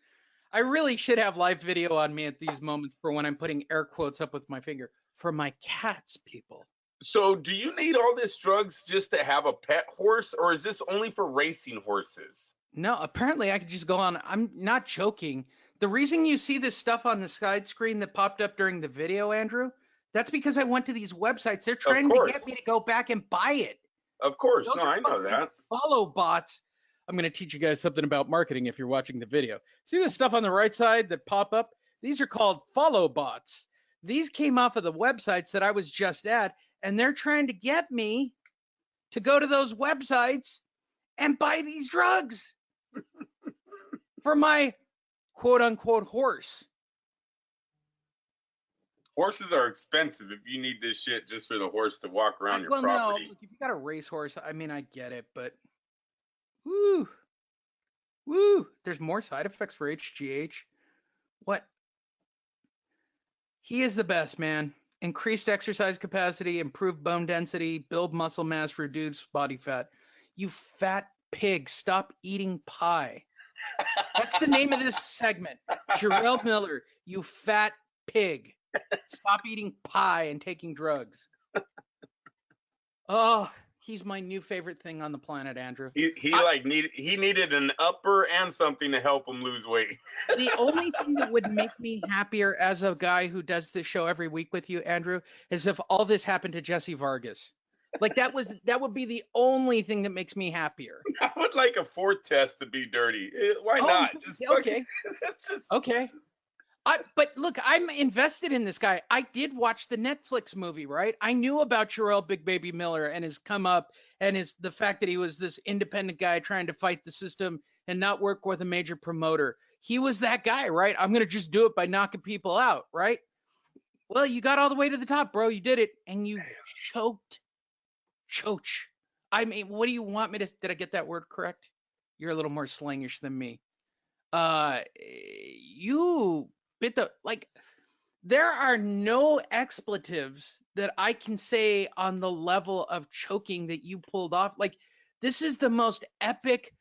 I really should have live video on me at these moments for when I'm putting air quotes up with my finger. For my cats, people. So do you need all this drugs just to have a pet horse, or is this only for racing horses? No, apparently I could just go on. I'm not joking. The reason you see this stuff on the side screen that popped up during the video, Andrew, that's because I went to these websites. They're trying to get me to go back and buy it. Of course. No, I know that. Follow bots. I'm going to teach you guys something about marketing if you're watching the video. See the stuff on the right side that pop up? These are called follow bots. These came off of the websites that I was just at, and they're trying to get me to go to those websites and buy these drugs for my quote unquote horse. Horses are expensive if you need this shit just for the horse to walk around your property. No, look, if you got a racehorse, I mean, I get it, but woo, there's more side effects for HGH. What? He is the best, man. Increased exercise capacity, improved bone density, build muscle mass, reduce body fat. You fat pig, stop eating pie. That's the name of this segment. Jarell Miller, you fat pig. Stop eating pie and taking drugs. Oh, he's my new favorite thing on the planet, Andrew. He needed an upper and something to help him lose weight. The only thing that would make me happier as a guy who does this show every week with you, Andrew, is if all this happened to Jesse Vargas. Like that would be the only thing that makes me happier. I would like a fourth test to be dirty. Why not? Just okay. Okay. But look, I'm invested in this guy. I did watch the Netflix movie, right? I knew about Jarell Big Baby Miller and his come up and the fact that he was this independent guy trying to fight the system and not work with a major promoter. He was that guy, right? I'm going to just do it by knocking people out, right? Well, you got all the way to the top, bro. You did it. And you choked. I mean, what do you want me to, did I get that word correct? You're a little more slangish than me. You bit the, like, there are no expletives that I can say on the level of choking that you pulled off. Like, this is the most epic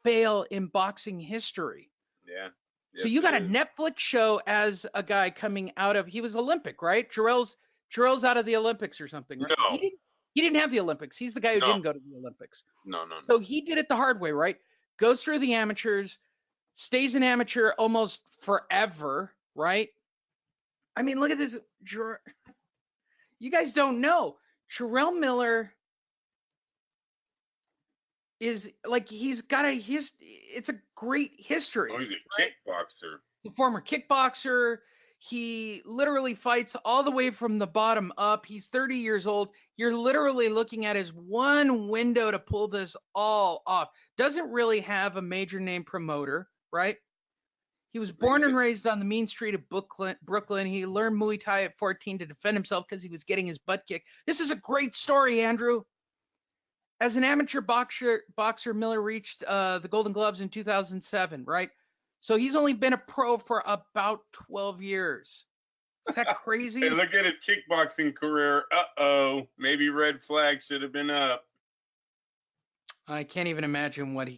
fail in boxing history. Yeah. So you got a Netflix show as a guy coming out of, he was Olympic, right? Jarell's out of the Olympics or something, right? No. He didn't have the Olympics. He's the guy who didn't go to the Olympics. No. So he did it the hard way, right? Goes through the amateurs, stays an amateur almost forever, right? I mean, look at this. You guys don't know. Jarell Miller is like, it's a great history. Oh, he's a kickboxer. The former kickboxer. He literally fights all the way from the bottom up. He's 30 years old. You're literally looking at his one window to pull this all off. Doesn't really have a major name promoter, right? He was born and raised on the mean street of Brooklyn. He learned Muay Thai at 14 to defend himself because he was getting his butt kicked. This is a great story, Andrew. As an amateur boxer, Miller reached the Golden Gloves in 2007, right? So he's only been a pro for about 12 years. Is that crazy? Hey, look at his kickboxing career. Uh-oh. Maybe red flag should have been up. I can't even imagine what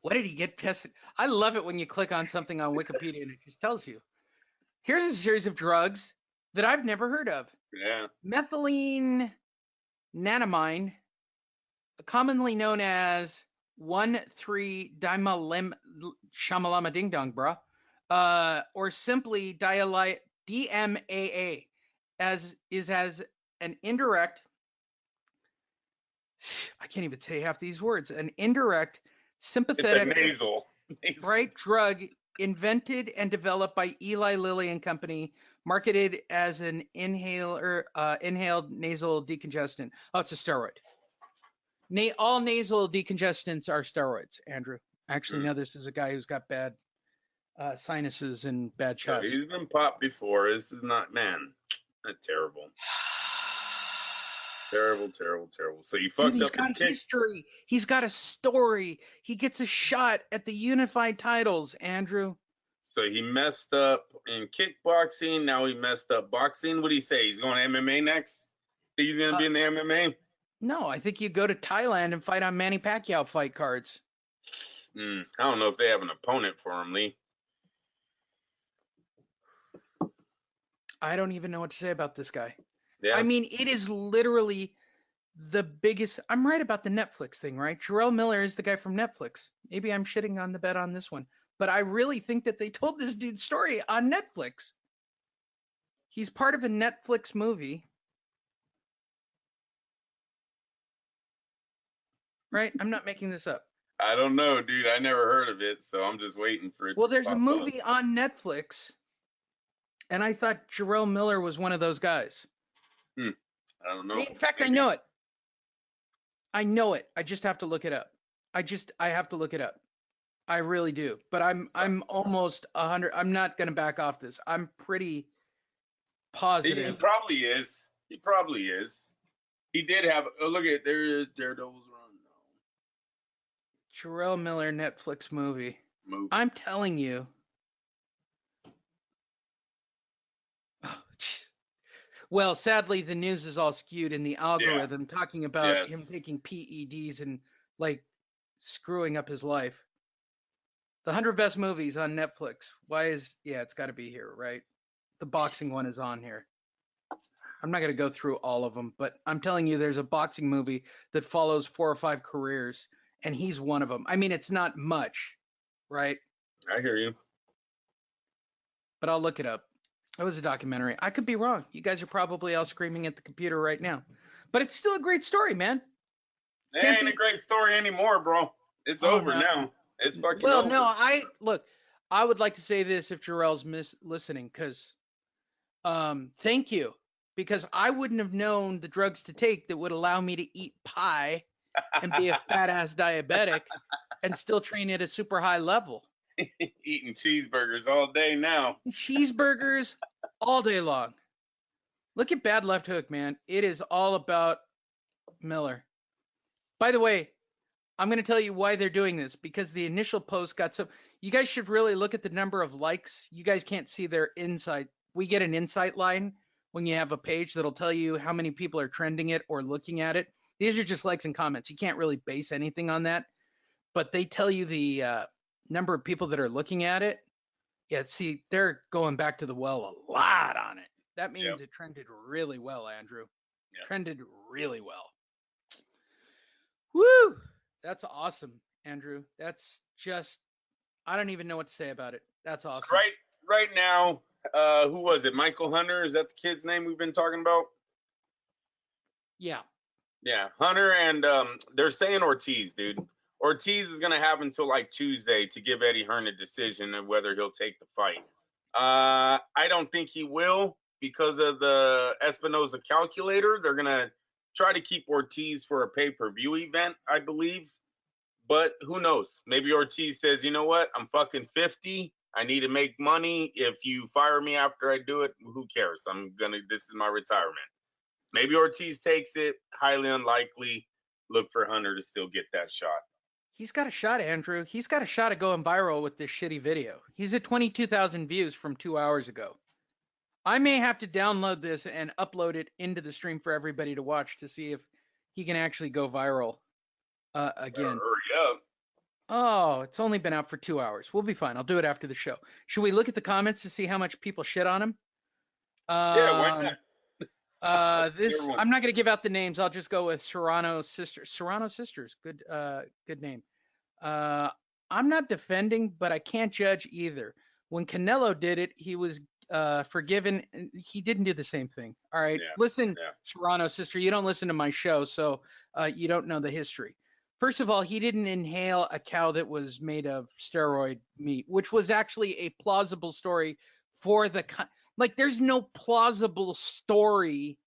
what did he get tested? I love it when you click on something on Wikipedia and it just tells you. Here's a series of drugs that I've never heard of. Yeah. Methylene nanamine, commonly known as 1,3-dimethyl shamalama ding dong, bruh, or simply DMAA, as an indirect. I can't even say half these words. An indirect sympathetic, it's a nasal, right, drug invented and developed by Eli Lilly and Company, marketed as an inhaled nasal decongestant. Oh, it's a steroid. All nasal decongestants are steroids, Andrew. Actually, no, this is a guy who's got bad sinuses and bad chest. He's been popped before. This is not, man, that's terrible. Terrible. So you fucked Dude, up. He's got history. He's got a story. He gets a shot at the unified titles, Andrew. So he messed up in kickboxing. Now he messed up boxing. What do you say? He's going to MMA next? Think he's going to be in the MMA? No, I think you go to Thailand and fight on Manny Pacquiao fight cards. I don't know if they have an opponent for him, Lee. I don't even know what to say about this guy. Yeah. I mean, it is literally the biggest. I'm right about the Netflix thing, right? Jarell Miller is the guy from Netflix. Maybe I'm shitting on the bet on this one, but I really think that they told this dude's story on Netflix. He's part of a Netflix movie. Right? I'm not making this up. I don't know, dude. I never heard of it, so I'm just waiting for it. Well, to there's a pop movie up. on Netflix, and I thought Jarell Miller was one of those guys. I don't know. In fact, I know it. I know it. I just have to look it up. I have to look it up. I really do. But I'm almost 100. I'm not going to back off this. I'm pretty positive. He probably is. He probably is. He did have. Oh, look at there. Daredevil's Run. Jarell Miller Netflix movie. I'm telling you. Oh, well, sadly, the news is all skewed in the algorithm, talking about him taking PEDs and like screwing up his life. The 100 best movies on Netflix. It's got to be here, right? The boxing one is on here. I'm not going to go through all of them, but I'm telling you, there's a boxing movie that follows 4 or 5 careers, and he's one of them. I mean, it's not much, right? I hear you. But I'll look it up. It was a documentary. I could be wrong. You guys are probably all screaming at the computer right now. But it's still a great story, man. It ain't a great story anymore, bro. It's over now. It's fucking over. Well, no, I would like to say this if Jarell's listening, because thank you. Because I wouldn't have known the drugs to take that would allow me to eat pie and be a fat-ass diabetic and still train at a super high level. Eating cheeseburgers all day now. Cheeseburgers all day long. Look at Bad Left Hook, man. It is all about Miller. By the way, I'm going to tell you why they're doing this, because the initial post got so... You guys should really look at the number of likes. You guys can't see their insight. We get an insight line when you have a page that'll tell you how many people are trending it or looking at it. These are just likes and comments. You can't really base anything on that, but they tell you the number of people that are looking at it. Yeah, see, they're going back to the well a lot on it. That means it trended really well, Andrew. Yep. Trended really well. Woo! That's awesome, Andrew. That's just, I don't even know what to say about it. That's awesome. Right now, who was it? Michael Hunter? Is that the kid's name we've been talking about? Yeah. Yeah, Hunter, and they're saying Ortiz, dude. Ortiz is going to have until like Tuesday to give Eddie Hearn a decision of whether he'll take the fight. I don't think he will because of the Espinosa calculator. They're going to try to keep Ortiz for a pay-per-view event, I believe. But who knows? Maybe Ortiz says, you know what? I'm fucking 50. I need to make money. If you fire me after I do it, who cares? This is my retirement. Maybe Ortiz takes it. Highly unlikely. Look for Hunter to still get that shot. He's got a shot, Andrew. He's got a shot at going viral with this shitty video. He's at 22,000 views from 2 hours ago. I may have to download this and upload it into the stream for everybody to watch to see if he can actually go viral again. Hurry up. Oh, it's only been out for 2 hours. We'll be fine. I'll do it after the show. Should we look at the comments to see how much people shit on him? Yeah, why not? I'm not going to give out the names. I'll just go with Serrano Sisters. Serrano Sisters, good name. I'm not defending, but I can't judge either. When Canelo did it, he was forgiven. He didn't do the same thing. All right, listen, Serrano Sister, you don't listen to my show, so you don't know the history. First of all, he didn't inhale a cow that was made of steroid meat, which was actually a plausible story for the like. There's no plausible story,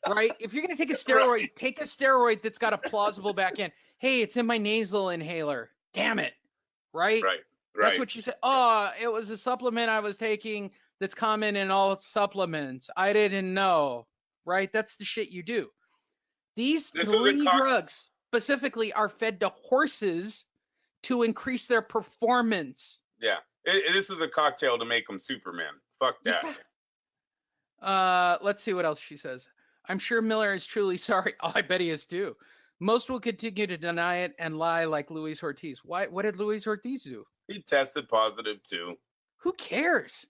right? If you're gonna take a steroid, take a steroid that's got a plausible back end. Hey, it's in my nasal inhaler. Damn it, right? Right. That's what you said. Oh, it was a supplement I was taking that's common in all supplements. I didn't know, right? That's the shit you do. These three drugs specifically are fed to horses to increase their performance. Yeah. This was a cocktail to make them Superman. Fuck that. Yeah. Let's see what else she says. I'm sure Miller is truly sorry. Oh, I bet he is too. Most will continue to deny it and lie like Luis Ortiz. Why? What did Luis Ortiz do? He tested positive too. Who cares?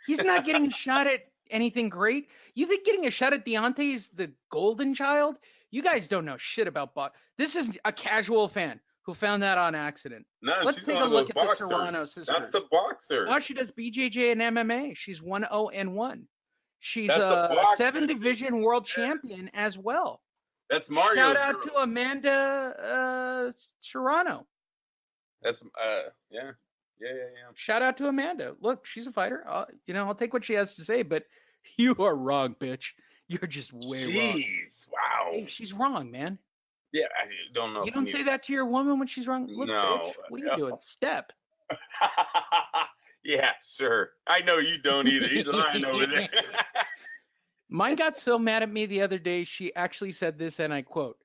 He's not getting a shot at anything great. You think getting a shot at Deontay is the golden child? You guys don't know shit about boxing. This is a casual fan who found that on accident. No, let's she's take one a of look those at boxers. the Serrano sisters. That's the boxer. Now she does BJJ and MMA. She's 1-0-1. She's That's a 7-division world champion as well. That's Mario's Shout out girl. to Amanda Serrano. That's yeah. Shout out to Amanda. Look, she's a fighter. I'll take what she has to say, but you are wrong, bitch. You're just way wrong. Jeez, wow. Hey, she's wrong, man. Yeah, I don't know. You don't say that to your woman when she's wrong. Look, No. bitch, what are you doing? Step. Yeah, sure. I know you don't either. He's lying over there. Mine got so mad at me the other day, she actually said this, and I quote,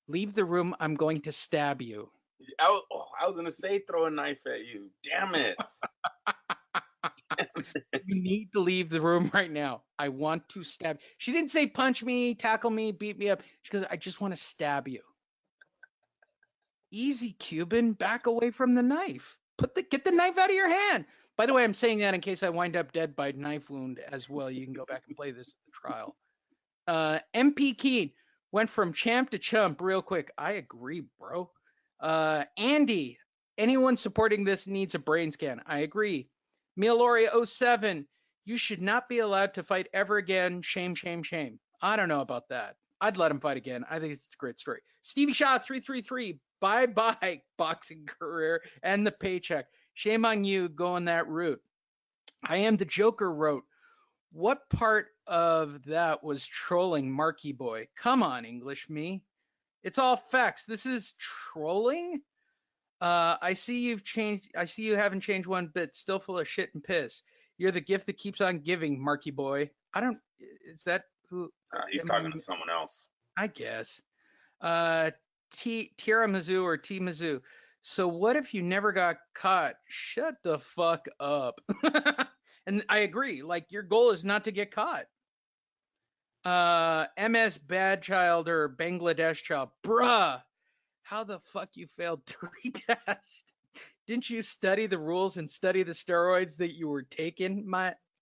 "Leave the room, I'm going to stab you." I was going to say throw a knife at you. Damn it. You need to leave the room right now. I want to stab. She didn't say punch me, tackle me, beat me up. She goes, I just want to stab you. Easy, Cuban. Back away from the knife. Get the knife out of your hand. By the way, I'm saying that in case I wind up dead by knife wound as well. You can go back and play this at the trial. MP Keen went from champ to chump real quick. I agree, bro. Andy, anyone supporting this needs a brain scan. I agree. Mealori07, you should not be allowed to fight ever again. Shame, shame, shame. I don't know about that. I'd let him fight again. I think it's a great story. Stevie Shaw 333, bye-bye boxing career and the paycheck. Shame on you going that route. I Am the Joker wrote, what part of that was trolling Marky Boy? Come on, English me. It's all facts. This is trolling? I see you've changed. I see you haven't changed one bit. Still full of shit and piss. You're the gift that keeps on giving, Marky Boy. Is that who? He's talking to someone else. I guess. Tiramisu or T-Mizzou. So what if you never got caught? Shut the fuck up. And I agree. Like, your goal is not to get caught. MS Bad Child or Bangladesh Child. Bruh. How the fuck you failed 3 tests? Didn't you study the rules and study the steroids that you were taking?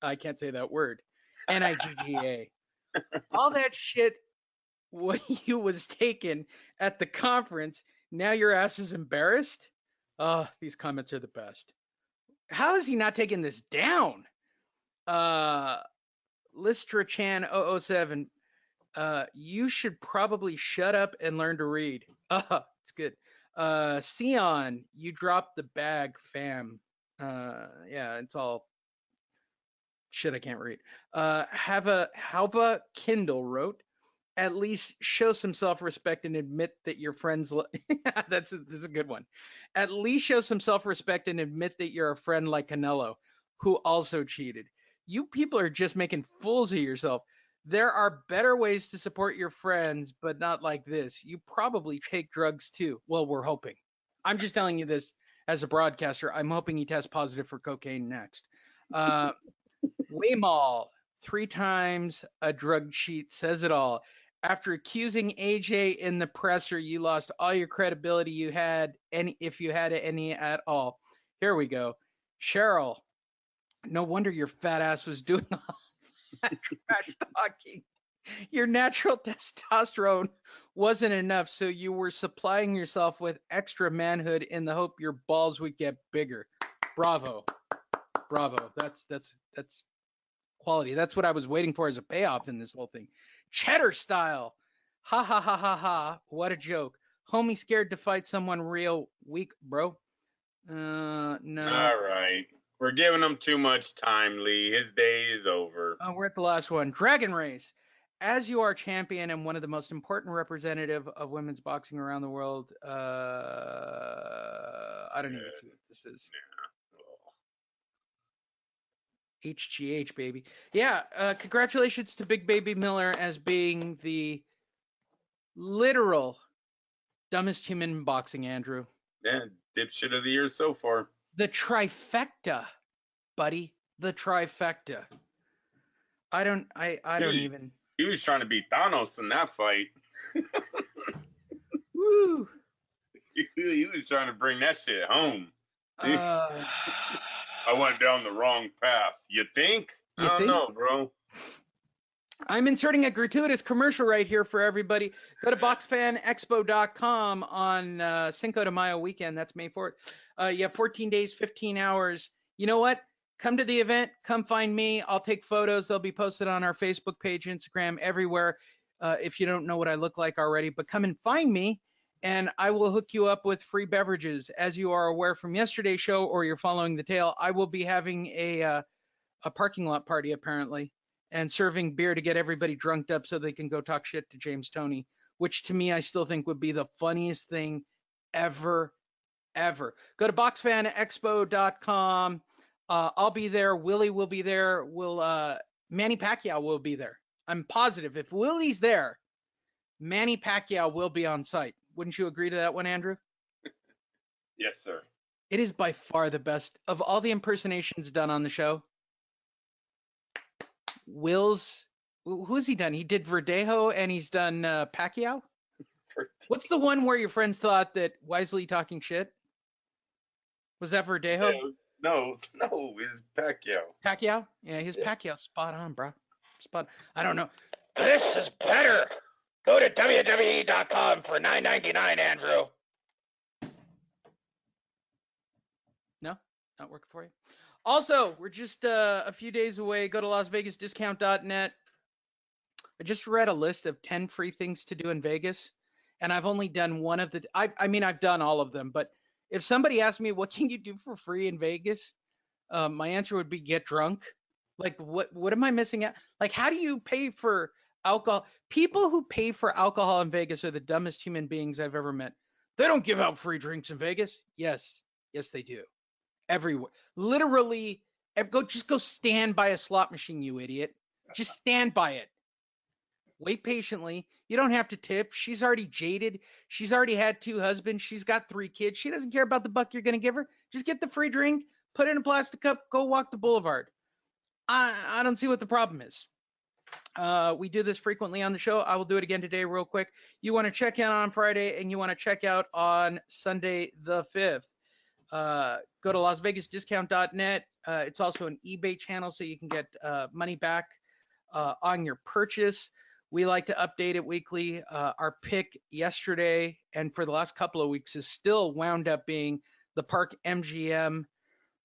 I can't say that word. NIGGA. All that shit what you was taken at the conference, now your ass is embarrassed? Oh, these comments are the best. How is he not taking this down? Listra Chan 007. You should probably shut up and learn to read. It's good. Sion, you dropped the bag, fam. Yeah, it's all shit I can't read. Halva Kindle wrote, at least show some self-respect and admit that your friends this is a good one. At least show some self-respect and admit that you're a friend like Canelo, who also cheated. You people are just making fools of yourself. There are better ways to support your friends, but not like this. You probably take drugs too. Well, we're hoping. I'm just telling you this as a broadcaster. I'm hoping he tests positive for cocaine next. Waymal, 3 times a drug cheat, says it all. After accusing AJ in the presser, you lost all your credibility you had, if you had any at all. Here we go. Cheryl, no wonder your fat ass was doing all that trash talking. Your natural testosterone wasn't enough, so you were supplying yourself with extra manhood in the hope your balls would get bigger. Bravo. Bravo. That's quality. That's what I was waiting for as a payoff in this whole thing. Cheddar style. Ha ha ha ha ha. What a joke. Homie scared to fight someone real weak, bro. No. All right. We're giving him too much time, Lee. His day is over. We're at the last one. Dragon Race. As you are champion and one of the most important representative of women's boxing around the world, I don't even see what this is. HGH, baby. Yeah, congratulations to Big Baby Miller as being the literal dumbest human in boxing, Andrew. Yeah, dipshit of the year so far. The trifecta, buddy. The trifecta. I don't even. He was trying to beat Thanos in that fight. Woo! He was trying to bring that shit home. I went down the wrong path. You think? I don't know, bro. I'm inserting a gratuitous commercial right here for everybody. Go to boxfanexpo.com on Cinco de Mayo weekend. That's May 4th. You have 14 days, 15 hours. You know what? Come to the event. Come find me. I'll take photos. They'll be posted on our Facebook page, Instagram, everywhere. If you don't know what I look like already, but come and find me, and I will hook you up with free beverages. As you are aware from yesterday's show, or you're following the tale, I will be having a parking lot party apparently, and serving beer to get everybody drunked up so they can go talk shit to James Toney, which to me I still think would be the funniest thing ever. Go to boxfanexpo.com. I'll be there. Willie will be there. Manny Pacquiao will be there. I'm positive if Willie's there, Manny Pacquiao will be on site. Wouldn't you agree to that one, Andrew? Yes, sir. It is by far the best of all the impersonations done on the show. Who's he done? He did Verdejo and he's done Pacquiao. What's the one where your friends thought that Wisely talking shit? Was that Verdejo? Yeah, no, it's Pacquiao. Pacquiao? Yeah, his Pacquiao spot on, bro. I don't know. This is better. Go to WWE.com for $9.99, Andrew. No, not working for you. Also, we're just a few days away. Go to LasVegasDiscount.net. I just read a list of 10 free things to do in Vegas, and I've only done one of the. I mean, I've done all of them, but if somebody asked me what can you do for free in Vegas, my answer would be get drunk. Like, what am I missing out? Like, how do you pay for alcohol? People who pay for alcohol in Vegas are the dumbest human beings I've ever met. They don't give out free drinks in Vegas. Yes, they do. Everywhere. Literally, just go stand by a slot machine, you idiot. Just stand by it. Wait patiently. You don't have to tip. She's already jaded. She's already had 2 husbands. She's got 3 kids. She doesn't care about the buck you're going to give her. Just get the free drink, put it in a plastic cup, go walk the boulevard. I don't see what the problem is. We do this frequently on the show. I will do it again today real quick. You want to check in on Friday and you want to check out on Sunday the 5th. Go to LasVegasDiscount.net. It's also an eBay channel, so you can get money back on your purchase. We like to update it weekly. Our pick yesterday and for the last couple of weeks is still wound up being the Park MGM.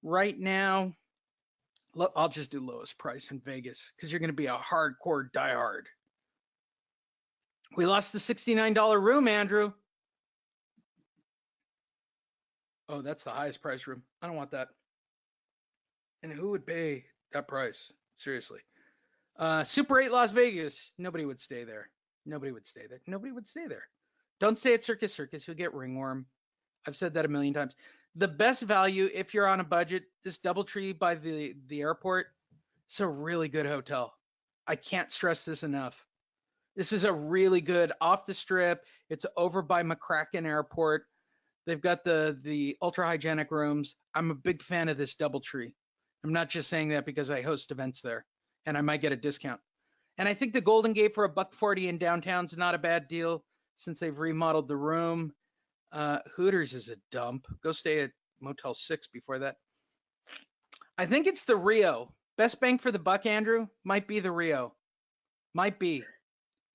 Right now, I'll just do lowest price in Vegas because you're going to be a hardcore diehard. We lost the $69 room, Andrew. Oh, that's the highest price room. I don't want that. And who would pay that price? Seriously. Super 8 Las Vegas. Nobody would stay there. Don't stay at Circus Circus. You'll get ringworm. I've said that a million times. The best value, if you're on a budget, this DoubleTree by the airport, it's a really good hotel. I can't stress this enough. This is a really good off the strip. It's over by McCracken Airport. They've got the ultra hygienic rooms. I'm a big fan of this DoubleTree. I'm not just saying that because I host events there and I might get a discount. And I think the Golden Gate for $140 in downtown's not a bad deal since they've remodeled the room. Hooters is a dump. Go stay at Motel 6 before that. I think it's the Rio. Best bang for the buck, Andrew, might be the Rio. Might be.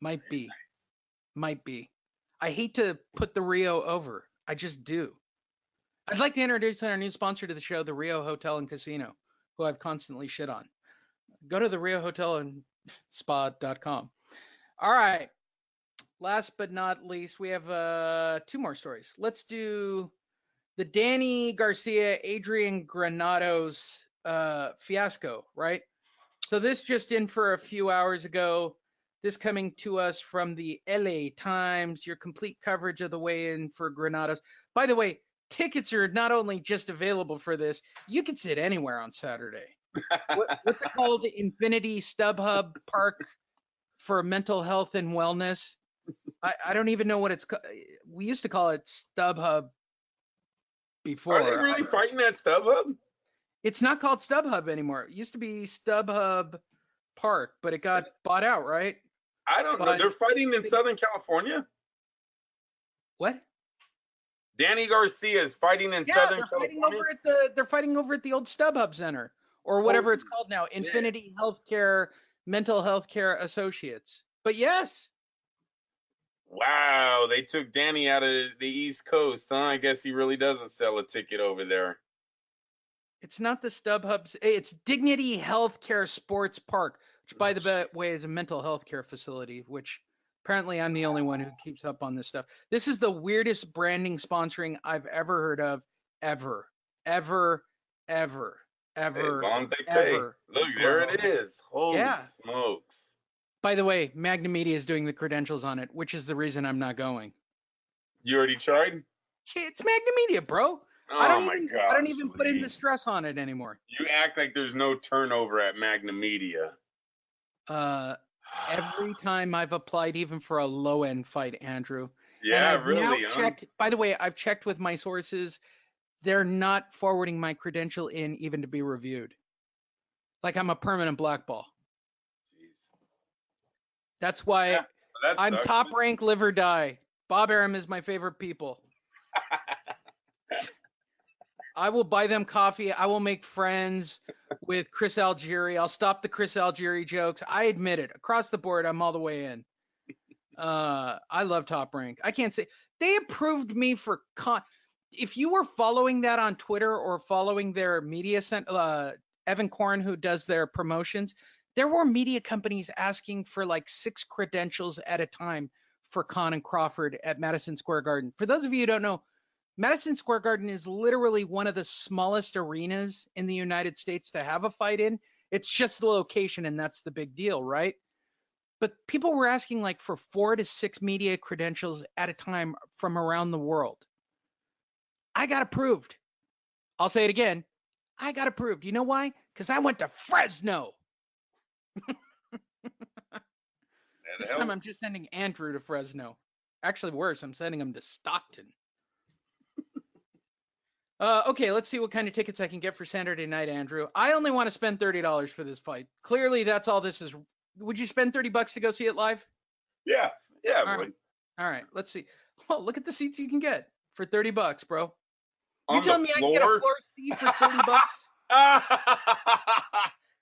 I hate to put the Rio over. I just do. I'd like to introduce our new sponsor to the show, the Rio Hotel and Casino, who I've constantly shit on. Go to the Rio Hotel and Spa.com. All right. Last but not least, we have 2 more stories. Let's do the Danny Garcia, Adrian Granados fiasco, right? So this just in for a few hours ago. This coming to us from the LA Times, your complete coverage of the weigh-in for Granados. By the way, tickets are not only just available for this, you can sit anywhere on Saturday. What's it called? Infinity StubHub Park for Mental Health and Wellness. I don't even know what it's called. We used to call it StubHub before. Are they really fighting at StubHub? It's not called StubHub anymore. It used to be StubHub Park, but it got bought out, right? I don't know. They're fighting in Southern California? What? Danny Garcia is fighting in Southern California? They're fighting over at the old StubHub Center, or whatever it's called now, Infinity Healthcare Mental Healthcare Associates. But yes. Wow, they took Danny out of the East Coast, huh? I guess he really doesn't sell a ticket over there. It's not the StubHubs. It's Dignity Healthcare Sports Park, which, by the way, is a mental health care facility, which apparently I'm the only one who keeps up on this stuff. This is the weirdest branding sponsoring I've ever heard of, ever. As long as they pay. ever. Look, there it is. Holy Yeah. smokes. By the way, Magna Media is doing the credentials on it, which is the reason I'm not going. You already tried? Hey, it's Magna Media, bro. Oh I don't my even gosh, put in Lee. the stress on it anymore. You act like there's no turnover at Magna Media. Every time I've applied, even for a low end fight, Andrew. Yeah, and I've really, now huh? checked. By the way, I've checked with my sources. They're not forwarding my credential in even to be reviewed. Like I'm a permanent blackball. Jeez. That's why Yeah, that I'm sucks. top rank, live or die. Bob Arum is my favorite people. I will buy them coffee. I will make friends with Chris Algieri. I'll stop the Chris Algieri jokes. I admit it. Across the board, I'm all the way in. I love Top Rank. I can't say they approved me for if you were following that on Twitter or following their media Evan Korn, who does their promotions, there were media companies asking for like 6 credentials at a time for Khan and Crawford at Madison Square Garden. For those of you who don't know, Madison Square Garden is literally one of the smallest arenas in the United States to have a fight in. It's just the location, and that's the big deal, right? But people were asking like for 4 to 6 media credentials at a time from around the world. I got approved. I'll say it again. I got approved. You know why? Because I went to Fresno. This time I'm just sending Andrew to Fresno. Actually, worse, I'm sending him to Stockton. Okay, let's see what kind of tickets I can get for Saturday night, Andrew. I only want to spend $30 for this fight. Clearly, that's all this is. Would you spend $30 to go see it live? Yeah, I would. All right, let's see. Oh, look at the seats you can get for $30, bro. On You telling the me I can get a floor? floor seat for $30?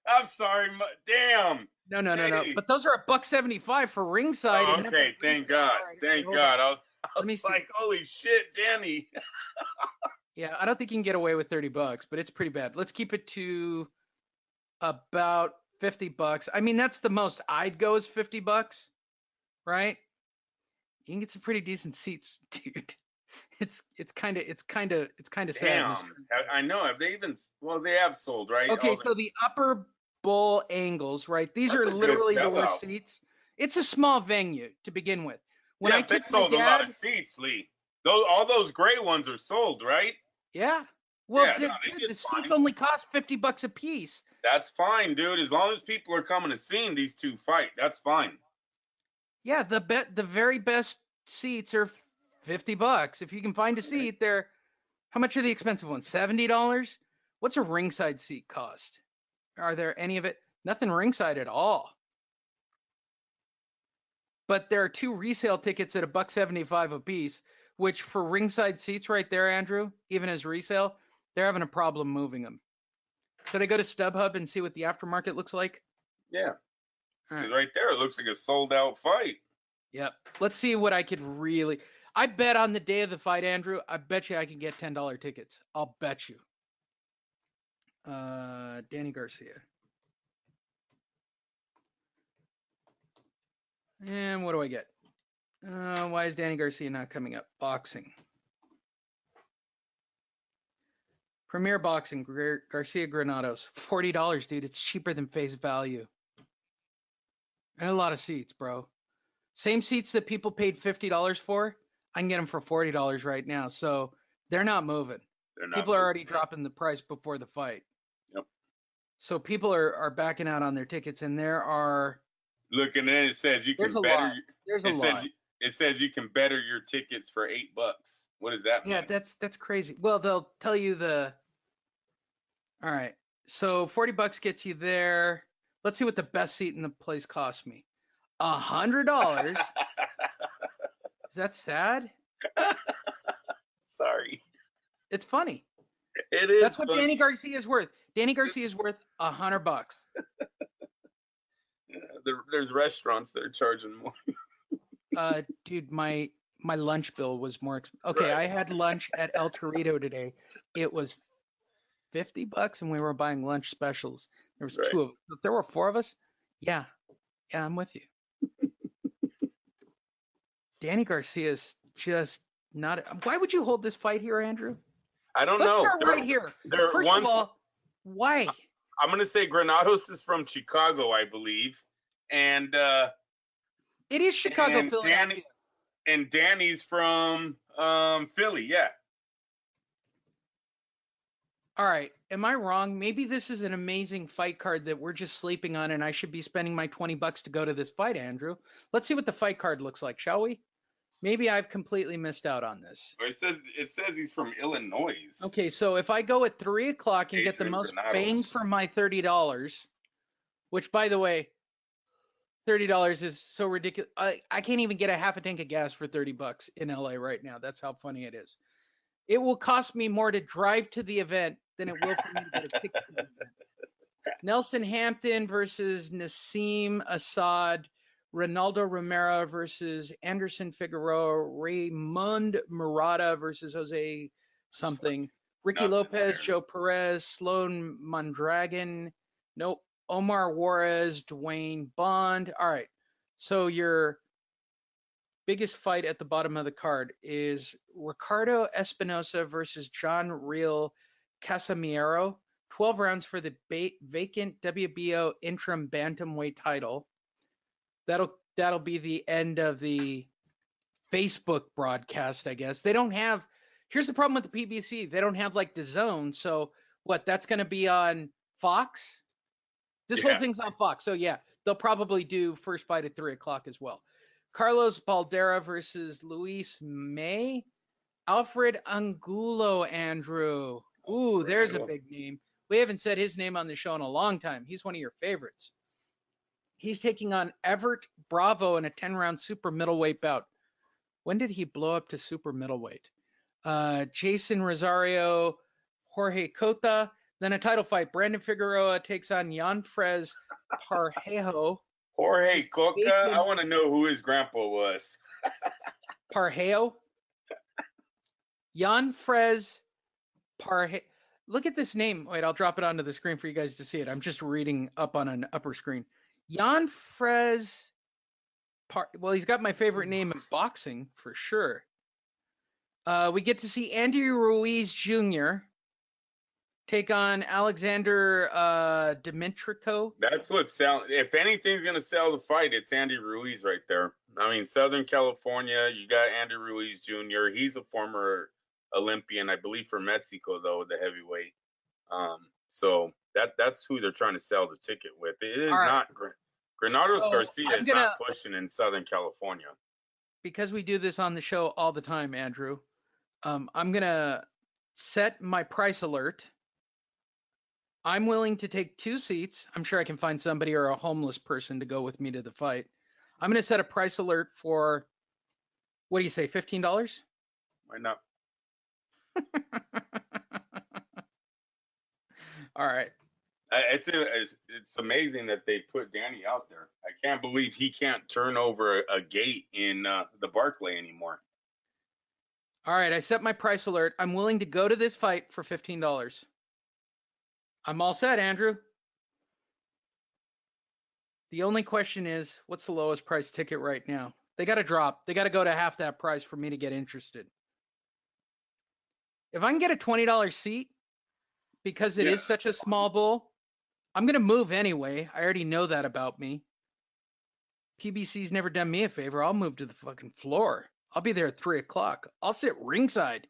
I'm sorry. Damn. No. Hey. But those are $1.75 for ringside. Oh, and okay, thank God. All right, Thank hold God. on. I was like, holy shit, Danny. Yeah, I don't think you can get away with $30, but it's pretty bad. Let's keep it to about $50. I mean, that's the most I'd go is $50, right? You can get some pretty decent seats, dude. It's kind of sad. Damn. I know. Have they even? Well, they have sold, right? Okay, so the upper bowl angles, right? These That's are a good literally the worst sellout. seats. It's a small venue to begin with. When yeah, I they took my sold a lot dad, of seats, Lee. All those gray ones are sold, right? yeah. Well, Yeah, the, no, they dude, did the seats fine. only cost $50 a piece. That's fine, dude. As long as people are coming to see these two fight, that's fine. Yeah, the very best seats are $50. If you can find a seat, they're how much are the expensive ones? $70? What's a ringside seat cost? Are there any of it? Nothing ringside at all. But there are 2 resale tickets at $1.75 a piece, which for ringside seats right there, Andrew, even as resale, they're having a problem moving them. Should I go to StubHub and see what the aftermarket looks like? Yeah. All right. Right there, it looks like a sold out fight. Yep. Let's see what I could really. I bet on the day of the fight, Andrew, I bet you I can get $10 tickets. I'll bet you. Danny Garcia. And what do I get? Why is Danny Garcia not coming up? Boxing. Premier Boxing, Garcia Granados. $40, dude. It's cheaper than face value. And a lot of seats, bro. Same seats that people paid $50 for, I can get them for $40 right now. So they're not moving. People are already dropping the price before the fight. Yep. So people are backing out on their tickets, and there are. Look, and then it says you can There's a better. lot. There's a lot. It says you can better your tickets for $8. What does that mean? Yeah, that's crazy. Well, they'll tell you the. All right, so $40 gets you there. Let's see what the best seat in the place costs me. $100. Is that sad? Sorry. It's funny. It is. That's what Danny Garcia is worth. Danny Garcia is worth $100. Yeah, there's restaurants that are charging more. Dude, my lunch bill was more okay. Right. I had lunch at El Torito today. It was $50, and we were buying lunch specials. There was 2 of us. If there were 4 of us, yeah, I'm with you. Danny Garcia is just not. Why would you hold this fight here, Andrew? I don't know. Let's start right here. First of all, Why? I'm going to say Granados is from Chicago, I believe. And it is Chicago, and Philadelphia. Danny's from Philly, yeah. All right. Am I wrong? Maybe this is an amazing fight card that we're just sleeping on, and I should be spending my $20 to go to this fight, Andrew. Let's see what the fight card looks like, shall we? Maybe I've completely missed out on this. It says he's from Illinois. Okay, so if I go at 3 o'clock and get the most bang for my $30, which, by the way, $30 is so ridiculous. I can't even get a half a tank of gas for $30 in LA right now. That's how funny it is. It will cost me more to drive to the event than it will for me to get a ticket to the event. Nelson Hampton versus Nassim Assad. Ronaldo Romero versus Anderson Figueroa. Raymond Murata versus Jose something. Ricky Lopez, Joe Perez, Sloan Mondragon. Nope. Omar Juarez, Dwayne Bond. All right. So your biggest fight at the bottom of the card is Ricardo Espinosa versus John Real Casimiro. 12 rounds for the vacant WBO interim bantamweight title. That'll be the end of the Facebook broadcast, I guess. They don't have. Here's the problem with the PBC. They don't have like DAZN. So what? That's going to be on Fox. This whole thing's on Fox. So yeah, they'll probably do first fight at 3 o'clock as well. Carlos Baldera versus Luis May. Alfred Angulo, Andrew. Ooh, there's a big name. We haven't said his name on the show in a long time. He's one of your favorites. He's taking on Everett Bravo in a 10-round super middleweight bout. When did he blow up to super middleweight? Jason Rosario, Jorge Cota. Then a title fight. Brandon Figueroa takes on Yanfrez Parhejo. Jorge Cota? I want to know who his grandpa was. Parhejo? Yanfrez Parhejo. Look at this name. Wait, I'll drop it onto the screen for you guys to see it. I'm just reading up on an upper screen. Yanfrez well, he's got my favorite name in boxing for sure. We get to see Andy Ruiz Jr. take on Alexander Dimitrico. That's what if anything's going to sell the fight, it's Andy Ruiz right there. I mean, Southern California, you got Andy Ruiz Jr. He's a former Olympian, I believe, for Mexico, though, the heavyweight. So that's who they're trying to sell the ticket with. It is not Granados Garcia is not pushing in Southern California. Because we do this on the show all the time, Andrew, I'm going to set my price alert. I'm willing to take 2 seats. I'm sure I can find somebody or a homeless person to go with me to the fight. I'm going to set a price alert for, what do you say, $15? Why not? All right. It's amazing that they put Danny out there. I can't believe he can't turn over a gate in the Barclay anymore. All right, I set my price alert. I'm willing to go to this fight for $15. I'm all set, Andrew. The only question is, what's the lowest price ticket right now? They got to drop. They got to go to half that price for me to get interested. If I can get a $20 seat, because it is such a small bowl, I'm going to move anyway. I already know that about me. PBC's never done me a favor. I'll move to the fucking floor. I'll be there at 3 o'clock. I'll sit ringside.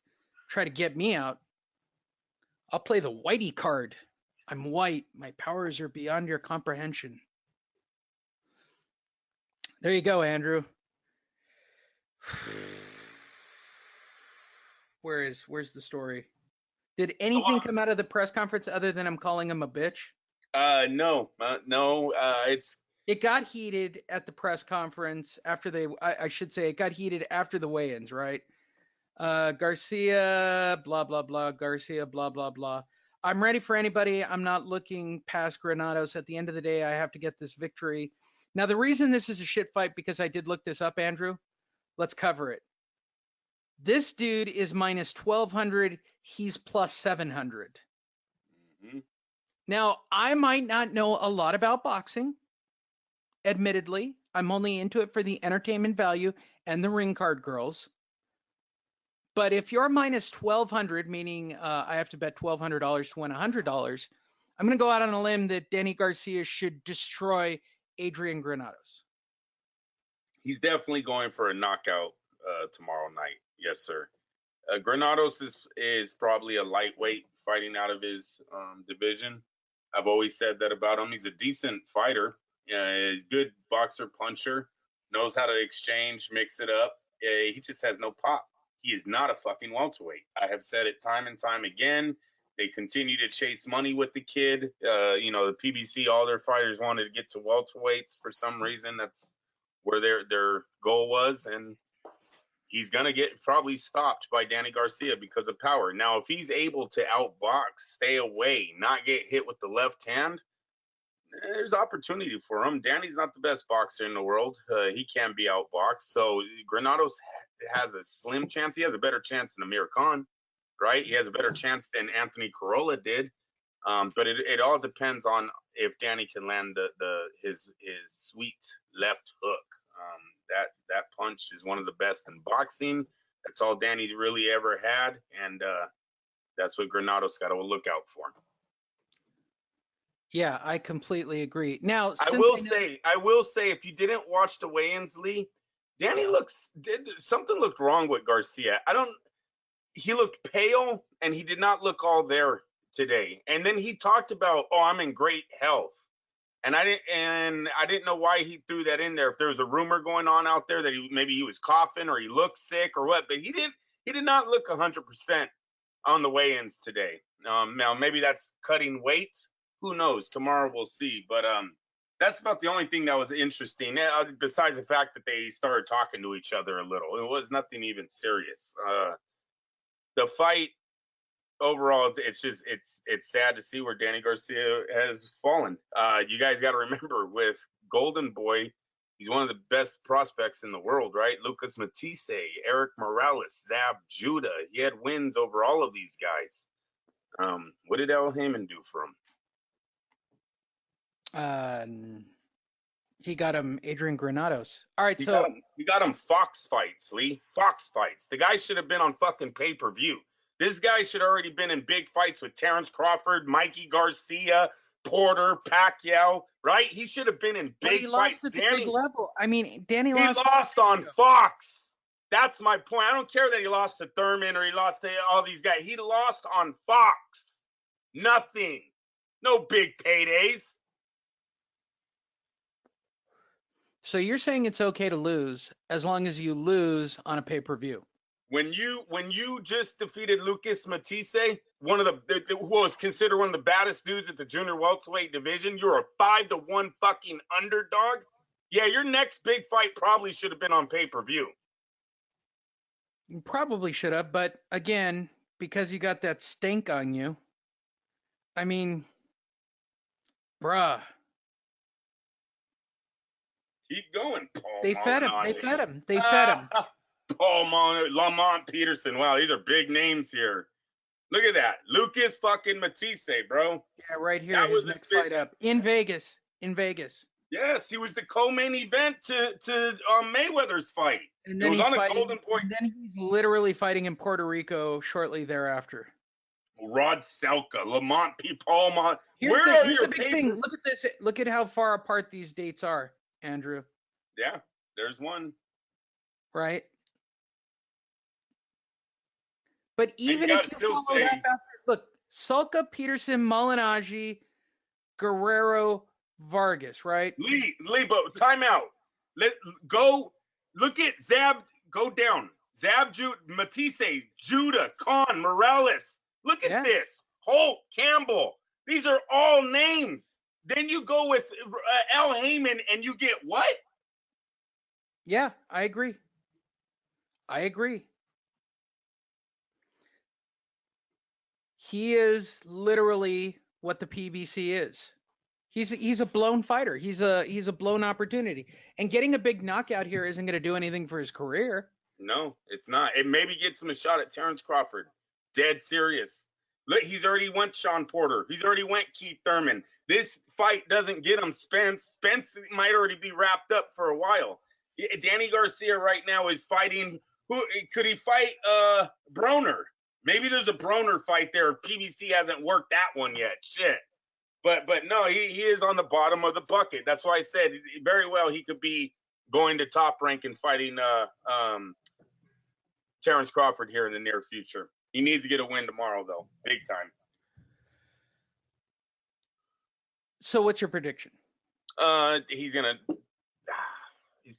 Try to get me out. I'll play the whitey card. I'm white. My powers are beyond your comprehension. There you go, Andrew. Where's the story? Did anything come out of the press conference other than I'm calling him a bitch? No. It got heated at the press conference after I should say it got heated after the weigh-ins, right? Garcia, blah, blah, blah. Garcia, blah, blah, blah. I'm ready for anybody. I'm not looking past Granados. At the end of the day, I have to get this victory. Now, the reason this is a shit fight, because I did look this up, Andrew. Let's cover it. This dude is minus 1,200. He's plus 700. Mm-hmm. Now, I might not know a lot about boxing. Admittedly, I'm only into it for the entertainment value and the ring card girls. But if you're minus 1,200, meaning I have to bet $1,200 to win $100, I'm going to go out on a limb that Danny Garcia should destroy Adrian Granados. He's definitely going for a knockout tomorrow night. Yes, sir. Granados is probably a lightweight fighting out of his division. I've always said that about him. He's a decent fighter, good boxer, puncher, knows how to exchange, mix it up. He just has no pop. He is not a fucking welterweight. I have said it time and time again. They continue to chase money with the kid. The PBC, all their fighters wanted to get to welterweights for some reason. That's where their goal was, and he's going to get probably stopped by Danny Garcia because of power. Now, if he's able to outbox, stay away, not get hit with the left hand, there's opportunity for him. Danny's not the best boxer in the world. He can be outboxed. So Granados has a slim chance. He has a better chance than Amir Khan, right? He has a better chance than Anthony Corolla did. But it all depends on if Danny can land his sweet left hook. That punch is one of the best in boxing. That's all Danny really ever had, and that's what Granados got to look out for. Yeah, I completely agree. Now, I will say, if you didn't watch the weigh-ins, Lee, Danny something looked wrong with Garcia. He looked pale, and he did not look all there today. And then he talked about, I'm in great health. And I didn't know why he threw that in there. If there was a rumor going on out there that maybe he was coughing or he looked sick or what, but he did not look 100% on the weigh-ins today. Now maybe that's cutting weight. Who knows? Tomorrow we'll see. But that's about the only thing that was interesting. Besides the fact that they started talking to each other a little, it was nothing even serious. The fight. Overall, it's sad to see where Danny Garcia has fallen. You guys got to remember, with Golden Boy, he's one of the best prospects in the world, right? Lucas Matisse, Eric Morales, Zab Judah. He had wins over all of these guys. What did Al Heyman do for him? He got him Adrian Granados. All right, he got him Fox fights, Lee. Fox fights. The guy should have been on fucking pay-per-view. This guy should already been in big fights with Terrence Crawford, Mikey Garcia, Porter, Pacquiao, right? He should have been in big fights. At the big level. I mean, Danny lost. He lost on Fox. That's my point. I don't care that he lost to Thurman or he lost to all these guys. He lost on Fox. Nothing. No big paydays. So you're saying it's okay to lose as long as you lose on a pay-per-view? When you just defeated Lucas Matisse, one of the who was considered one of the baddest dudes at the junior welterweight division, you're a 5-1 fucking underdog. Yeah, your next big fight probably should have been on pay-per-view. You probably should have, but again, because you got that stink on you, I mean, bruh. Keep going, Paul. They fed him. Paul Lamont Peterson. Wow, these are big names here. Look at that. Lucas fucking Matisse, bro. Yeah, right here. That was his next fight up. In Vegas. Yes, he was the co-main event to Mayweather's fight. And then Golden Boy. And then he's literally fighting in Puerto Rico shortly thereafter. Rod Selka, Lamont P. Paul Mont. Here's the big thing. Look at this. Look at how far apart these dates are, Andrew. Yeah, there's one. Right. But even if you follow that after, look, Salka, Peterson, Molinaggi, Guerrero, Vargas, right? Lee, but time out. Go look at Zab. Go down. Zab, Matisse, Judah, Khan, Morales. Look at this. Holt, Campbell. These are all names. Then you go with Al Heyman and you get what? Yeah, I agree. He is literally what the PBC is. He's a blown fighter. He's a blown opportunity. And getting a big knockout here isn't going to do anything for his career. No, it's not. It maybe gets him a shot at Terrence Crawford. Dead serious. Look, he's already went Sean Porter. He's already went Keith Thurman. This fight doesn't get him Spence. Spence might already be wrapped up for a while. Danny Garcia right now is fighting. Who could he fight? Broner. Maybe there's a Broner fight there. PBC hasn't worked that one yet. Shit. But no, he is on the bottom of the bucket. That's why I said very well he could be going to Top Rank and fighting Terrence Crawford here in the near future. He needs to get a win tomorrow, though, big time. So what's your prediction? He's gonna.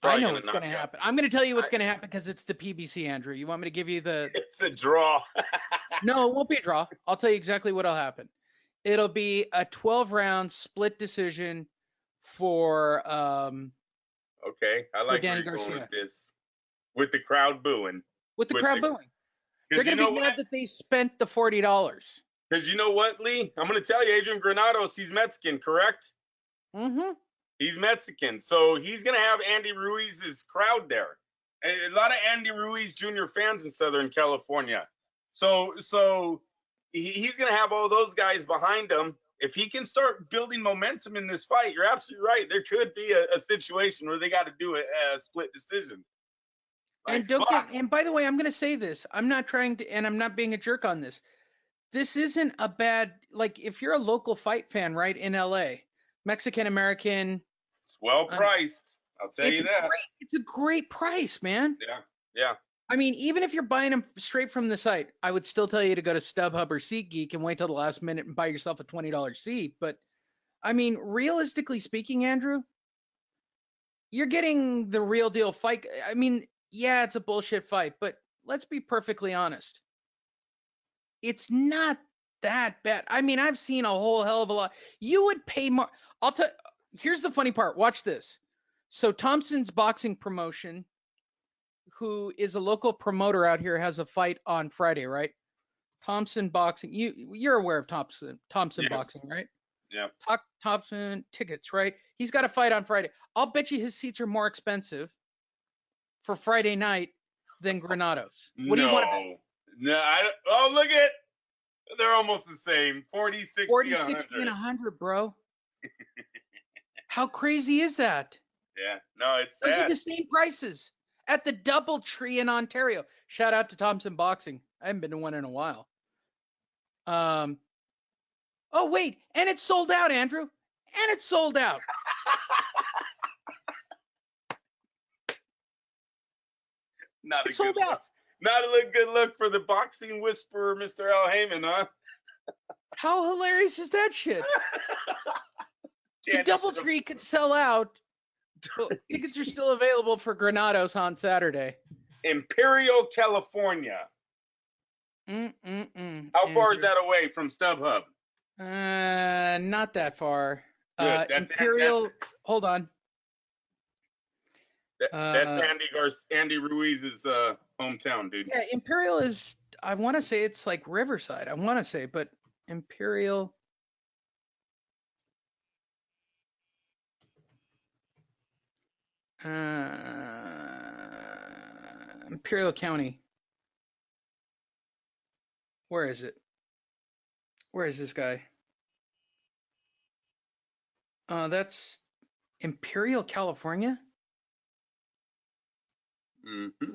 I know what's going to happen. I'm going to tell you what's going to happen because it's the PBC, Andrew. You want me to give you the... It's a draw. No, it won't be a draw. I'll tell you exactly what'll happen. It'll be a 12-round split decision for... Okay, I like where you're going with this. With the crowd booing. With the crowd booing. They're going to be mad that they spent the $40. Because you know what, Lee? I'm going to tell you, Adrian Granados, he's Mexican, correct? Mm-hmm. He's Mexican, so he's going to have Andy Ruiz's crowd there. A lot of Andy Ruiz Jr. fans in Southern California. So he's going to have all those guys behind him. If he can start building momentum in this fight, you're absolutely right. There could be a situation where they got to do a split decision. And and by the way, I'm going to say this. I'm not trying to, and I'm not being a jerk on this. This isn't a bad, like, if you're a local fight fan, right, in LA, Mexican American. It's well priced. I'll tell you that. It's a great price, man. Yeah. I mean, even if you're buying them straight from the site, I would still tell you to go to StubHub or SeatGeek and wait till the last minute and buy yourself a $20 seat. But, I mean, realistically speaking, Andrew, you're getting the real deal fight. I mean, yeah, it's a bullshit fight, but let's be perfectly honest. It's not that bad. I mean, I've seen a whole hell of a lot. You would pay more. Here's the funny part. Watch this. So Thompson's boxing promotion, who is a local promoter out here, has a fight on Friday, right? Thompson Boxing. You're aware of Thompson yes. Boxing, right? Yeah. Thompson tickets, right? He's got a fight on Friday. I'll bet you his seats are more expensive for Friday night than Granados. What do you want to bet? No, look at. They're almost the same. 40, 60, 40, 60, and 100, bro. How crazy is that? Yeah, no, it's sad. Those are the same prices at the DoubleTree in Ontario. Shout out to Thompson Boxing. I haven't been to one in a while. Oh, wait, and it's sold out, Andrew. And it's sold out. Not a good look. Not a good look for the boxing whisperer, Mr. Al Heyman, huh? How hilarious is that shit? The DoubleTree could sell out. Tickets are still available for Granados on Saturday. Imperial, California. How far is that away from StubHub? Not that far. Imperial. Hold on. That's Andy Ruiz's hometown, dude. Yeah, Imperial is. I want to say it's like Riverside. I want to say, but Imperial. Imperial County. Where is it? Where is this guy? That's Imperial, California. Mm-hmm.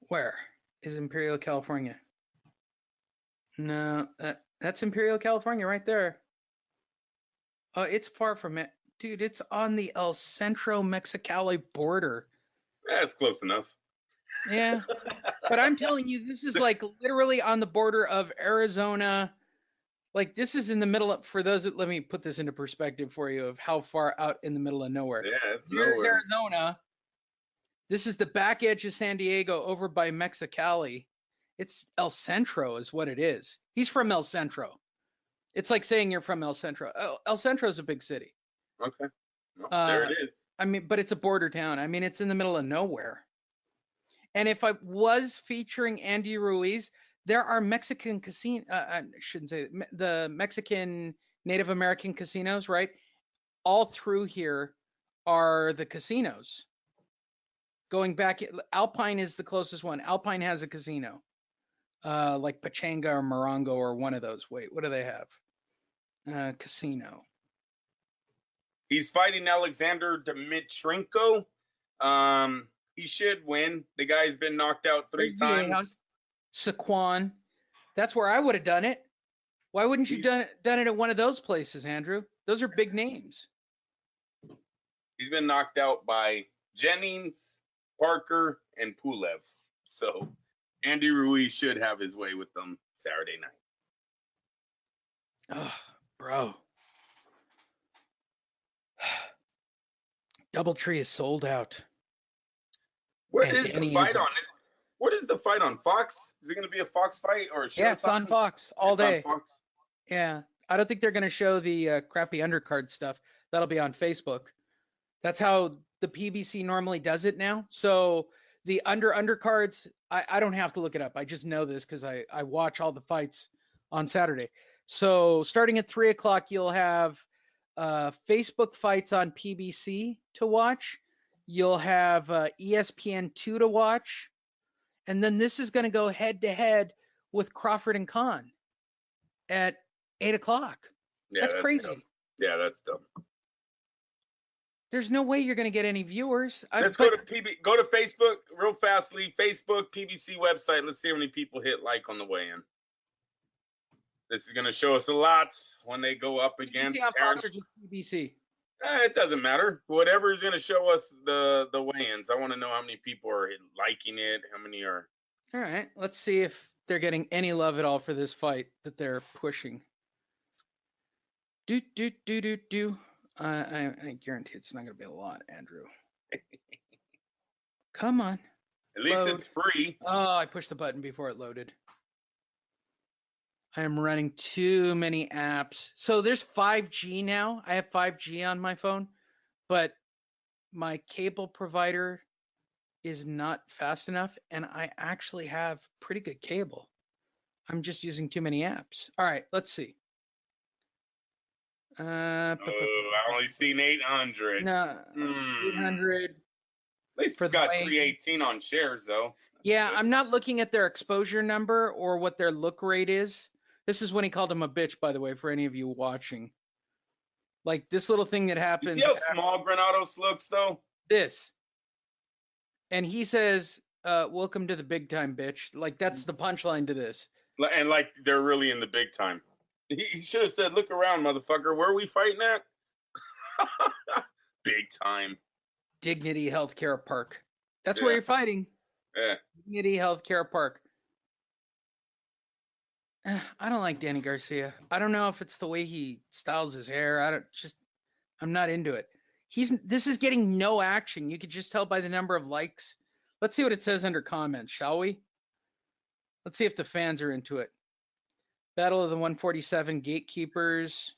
Where is Imperial, California? No, that's Imperial, California right there. Oh, it's far from it. Dude, it's on the El Centro Mexicali border. That's close enough. Yeah. But I'm telling you, this is like literally on the border of Arizona. Like, this is in the middle of, for those that, let me put this into perspective for you of how far out in the middle of nowhere. Yeah, it's Here's nowhere. Arizona. This is the back edge of San Diego over by Mexicali. It's El Centro is what it is. He's from El Centro. It's like saying you're from El Centro. El Centro is a big city. Okay. Well, there it is. I mean, but it's a border town. I mean, it's in the middle of nowhere. And if I was featuring Andy Ruiz, there are Mexican I shouldn't say the Mexican Native American casinos, right? All through here are the casinos. Going back, Alpine is the closest one. Alpine has a casino, like Pachanga or Morongo or one of those. Wait, what do they have? Casino. He's fighting Alexander Dmitrenko. He should win. The guy's been knocked out 3 times. Saquon. That's where I would have done it. Why wouldn't you done it at one of those places, Andrew? Those are big names. He's been knocked out by Jennings, Parker, and Pulev. So Andy Ruiz should have his way with them Saturday night. Oh, bro. Doubletree is sold out. What is the fight on? What is the fight on? Fox? Is it going to be a Fox fight or a Showtime? Yeah, it's on Fox all day. On Fox? Yeah, I don't think they're going to show the crappy undercard stuff. That'll be on Facebook. That's how the PBC normally does it now. So the undercards, I don't have to look it up. I just know this because I watch all the fights on Saturday. So starting at 3 o'clock, you'll have Facebook fights on PBC to watch. You'll have ESPN2 to watch. And then this is going to go head to head with Crawford and Khan at 8 o'clock. Yeah, that's crazy. Dumb. Yeah, that's dumb. There's no way you're going to get any viewers. Let's go to Facebook real fastly. Facebook, PBC website. Let's see how many people hit like on the way in. This is going to show us a lot when they go up against Fox or just PBC. It doesn't matter. Whatever is going to show us the weigh-ins. I want to know how many people are liking it. How many are. All right. Let's see if they're getting any love at all for this fight that they're pushing. I guarantee it's not going to be a lot, Andrew. Come on. At least Load. It's free. Oh, I pushed the button before it loaded. I am running too many apps. So there's 5G now. I have 5G on my phone, but my cable provider is not fast enough, and I actually have pretty good cable. I'm just using too many apps. All right, let's see. I only seen 800. No, 800. At least it's got 318 on shares, though. Yeah, I'm not looking at their exposure number or what their look rate is. This is when he called him a bitch, by the way, for any of you watching. Like this little thing that happens. You see how small Granados looks, though? This. And he says, welcome to the big time, bitch. Like that's the punchline to this. And like they're really in the big time. He should have said, look around, motherfucker. Where are we fighting at? Big time. Dignity Healthcare Park. That's where you're fighting. Yeah. Dignity Healthcare Park. I don't like Danny Garcia. I don't know if it's the way he styles his hair. I'm not into it. This is getting no action. You could just tell by the number of likes. Let's see what it says under comments, shall we? Let's see if the fans are into it. Battle of the 147 Gatekeepers.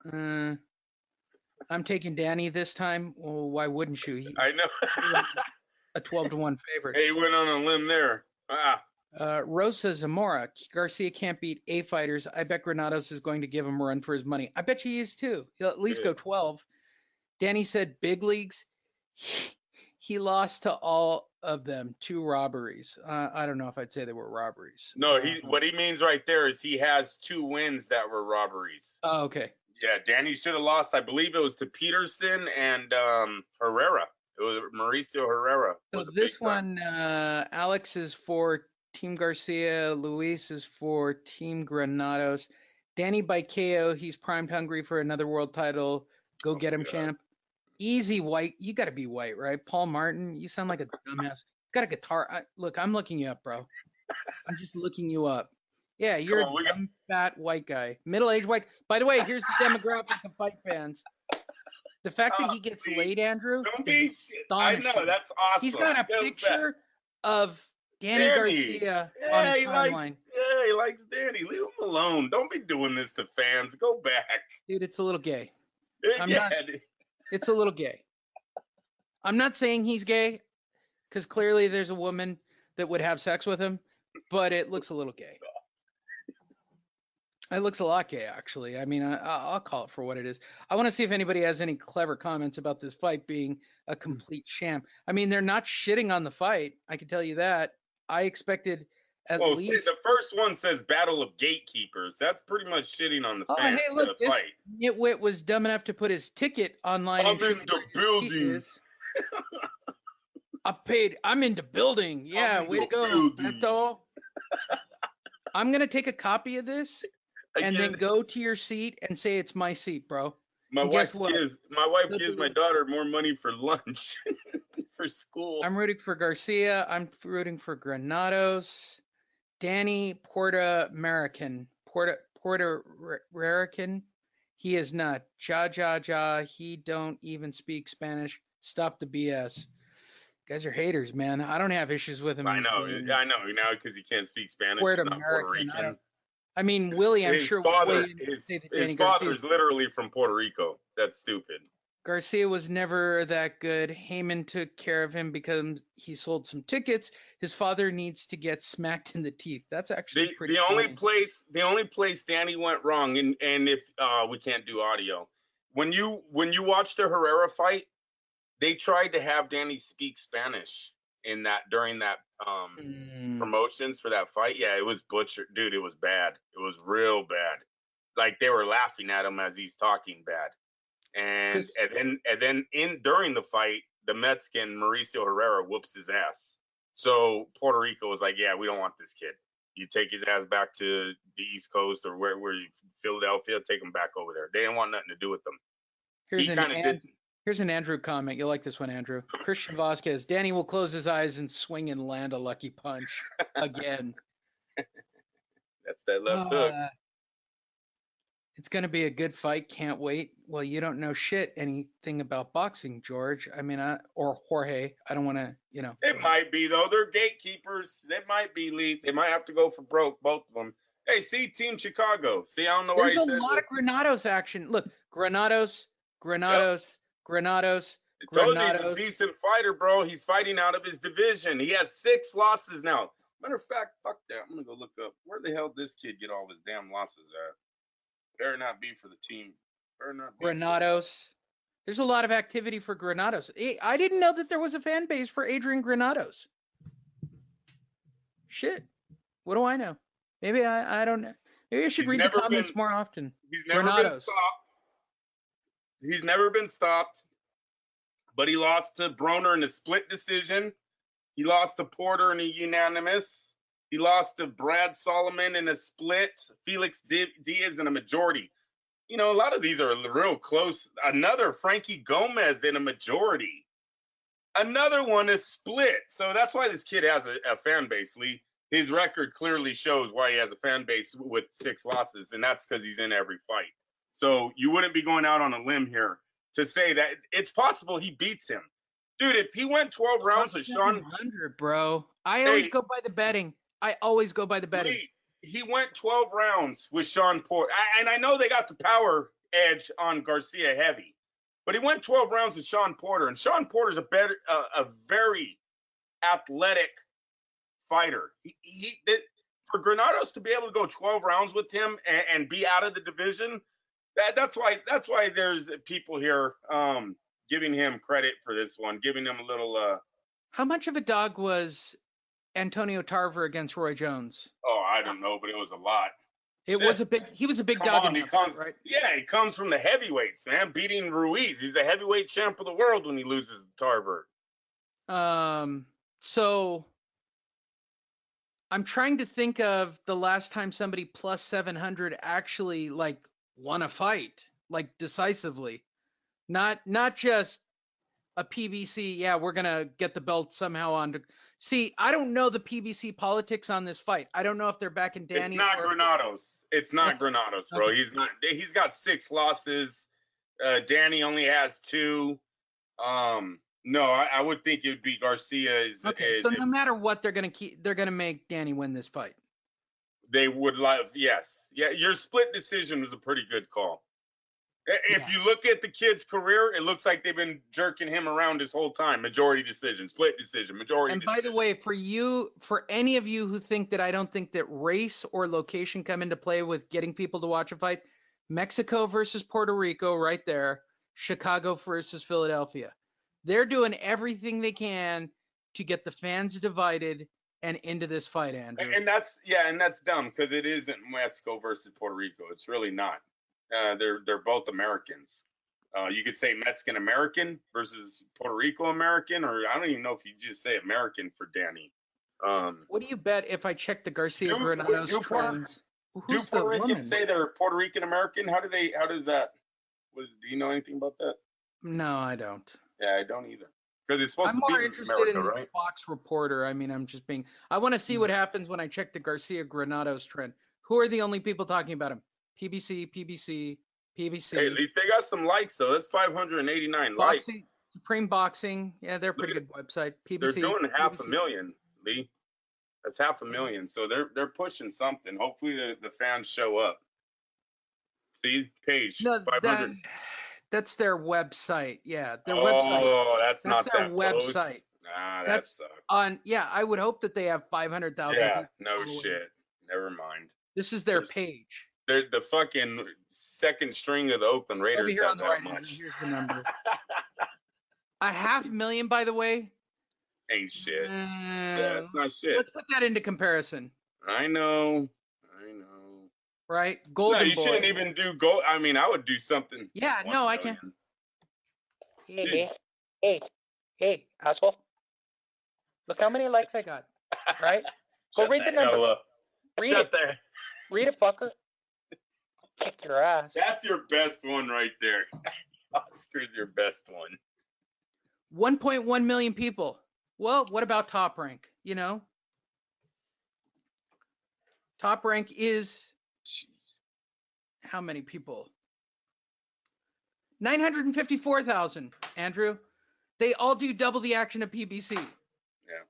I'm taking Danny this time. Well, why wouldn't you? I know. A 12-1 favorite. Hey, he went on a limb there. Rosa Zamora. Garcia can't beat A fighters. I bet Granados is going to give him a run for his money. I bet he is too. He'll at least go 12. Danny said big leagues. He lost to all of them. 2 robberies. I don't know if I'd say they were robberies. No, what he means right there is he has 2 wins that were robberies. Oh, okay. Yeah, Danny should have lost. I believe it was to Peterson and Herrera. It was Mauricio Herrera. So this one, Alex is for Team Garcia. Luis is for Team Granados. Danny by KO. He's primed hungry for another world title. Go get him, champ. Easy white. You got to be white, right? Paul Martin. You sound like a dumbass. He's got a guitar. Look, I'm looking you up, bro. I'm just looking you up. Yeah, you're a dumb, fat white guy. Middle-aged white. By the way, here's the demographic of fight fans. The fact that he gets laid, Andrew, is astonishing. I know, that's awesome. He's got a picture of Danny Garcia on his timeline. He likes Danny. Leave him alone. Don't be doing this to fans. Go back. Dude, it's a little gay. It's a little gay. I'm not saying he's gay, because clearly there's a woman that would have sex with him, but it looks a little gay. It looks a lot gay, actually. I mean, I'll call it for what it is. I want to see if anybody has any clever comments about this fight being a complete sham. I mean, they're not shitting on the fight. I can tell you that. I expected at least... the first one says Battle of Gatekeepers. That's pretty much shitting on the fans hey, look, for the fight. Nitwit was dumb enough to put his ticket online. I'm in the building. I'm in the building. Yeah, way to go, Beto. I'm going to take a copy of this and then go to your seat and say it's my seat, bro. My And wife guess what? gives my daughter more money for lunch for school. I'm rooting for Garcia. I'm rooting for Granados. Danny Puerto American. He is not. Ja. He don't even speak Spanish. Stop the BS. Guys are haters, man. I don't have issues with him. I know now because he can't speak Spanish. Puerto He's not Puerto American. Rican. I mean, Willie, I'm His sure father, Danny his Garcia's father's literally from Puerto Rico. That's stupid. Garcia was never that good. Heyman took care of him because he sold some tickets. His father needs to get smacked in the teeth. That's actually pretty the funny. only place Danny went wrong, and if we can't do audio, when you watch the Herrera fight, they tried to have Danny speak Spanish during that promotions for that fight. Yeah, it was butchered, dude. It was bad. It was real bad. Like they were laughing at him as he's talking bad. And then during the fight, the Mexican Mauricio Herrera whoops his ass. So Puerto Rico was like, yeah, we don't want this kid. You take his ass back to the East Coast or where Philadelphia, take him back over there. They didn't want nothing to do with them. Here's an Andrew comment. You'll like this one, Andrew. Christian Vasquez. Danny will close his eyes and swing and land a lucky punch again. That's that left hook. It's going to be a good fight. Can't wait. Well, you don't know anything about boxing, George. I mean, or Jorge. I don't want to, It might be, though. They're gatekeepers. It might be Lee. They might have to go for broke, both of them. Hey, see Team Chicago. See, I don't know why There's a lot of Granados action. Look, Granados. I told you he's a decent fighter, bro. He's fighting out of his division. He has 6 losses now. Matter of fact, fuck that. I'm going to go look up. Where the hell did this kid get all his damn losses at? Better not be for the team. Granados. There's a lot of activity for Granados. I didn't know that there was a fan base for Adrian Granados. Shit. What do I know? Maybe I don't know. Maybe I should read the comments more often. He's never been stopped. He's never been stopped. But he lost to Broner in a split decision. He lost to Porter in a unanimous. He lost to Brad Solomon in a split, Felix Diaz in a majority. A lot of these are real close. Another Frankie Gomez in a majority. Another one is split. So that's why this kid has a fan base, Lee. His record clearly shows why he has a fan base with 6 losses, and that's because he's in every fight. So you wouldn't be going out on a limb here to say that it's possible he beats him. Dude, if he went 12 rounds with Sean... 700, bro. I always go by the betting. He went 12 rounds with Sean Porter. And I know they got the power edge on Garcia heavy. But he went 12 rounds with Sean Porter. And Sean Porter's a very athletic fighter. For Granados to be able to go 12 rounds with him and be out of the division, that's why there's people here giving him credit for this one, giving him a little... How much of a dog was Antonio Tarver against Roy Jones? Oh, I don't know, but it was a lot. He was a big dog in that fight, right? Yeah, he comes from the heavyweights, man, beating Ruiz. He's the heavyweight champ of the world when he loses to Tarver. So I'm trying to think of the last time somebody plus 700 actually won a fight, decisively. Not just a PBC, yeah, we're going to get the belt somehow on. See, I don't know the PBC politics on this fight. I don't know if they're backing Danny. It's not Granados. It's not Granados, bro. Okay. He's got 6 losses. Danny only has 2. No, I would think it would be Garcia. So no matter what, they're going to make Danny win this fight. They would yes. Yeah, your split decision was a pretty good call. If you look at the kid's career, it looks like they've been jerking him around this whole time. Majority decision, split decision, majority decision. And by the way, for any of you who think that I don't think that race or location come into play with getting people to watch a fight, Mexico versus Puerto Rico right there, Chicago versus Philadelphia. They're doing everything they can to get the fans divided and into this fight, Andrew. And that's dumb because it isn't Mexico versus Puerto Rico. It's really not. They're both Americans. You could say Mexican American versus Puerto Rico American, or I don't even know if you just say American for Danny. What do you bet if I check the Garcia Granados trends? Do Puerto Ricans say they're Puerto Rican American? How does that? Do you know anything about that? No, I don't. Yeah, I don't either. Because it's supposed I'm to be more in interested America, in right? Fox Reporter. I mean, I want to see what happens when I check the Garcia Granados trend. Who are the only people talking about him? PBC. Hey, at least they got some likes though. That's 589 likes. Supreme Boxing. Yeah, they're a pretty good website. PBC. They're doing 500,000, Lee. That's 500,000. So they're pushing something. Hopefully the fans show up. See, page 500. That's their website. Yeah, their website. Oh, that's not their that website. Post. Nah, that sucks. Yeah, I would hope that they have 500,000. Yeah, no shit. Never mind. This is their page. They're the fucking second string of the Oakland Raiders have that much. Here's the number. 500,000, by the way. Ain't shit. Yeah, it's not shit. Let's put that into comparison. I know. Right? Golden No, you Boy. shouldn't even do gold. I mean, I would do something. Yeah, no, I can't. Hey, asshole. Look how many likes I got. Right? Go read the number. Shut there. Read it, fucker. Kick your ass. That's your best one right there. Oscar's your best one. 1.1 million people. Well, what about Top Rank? You know? Top Rank is how many people? 954,000, Andrew. They all do double the action of PBC. Yeah.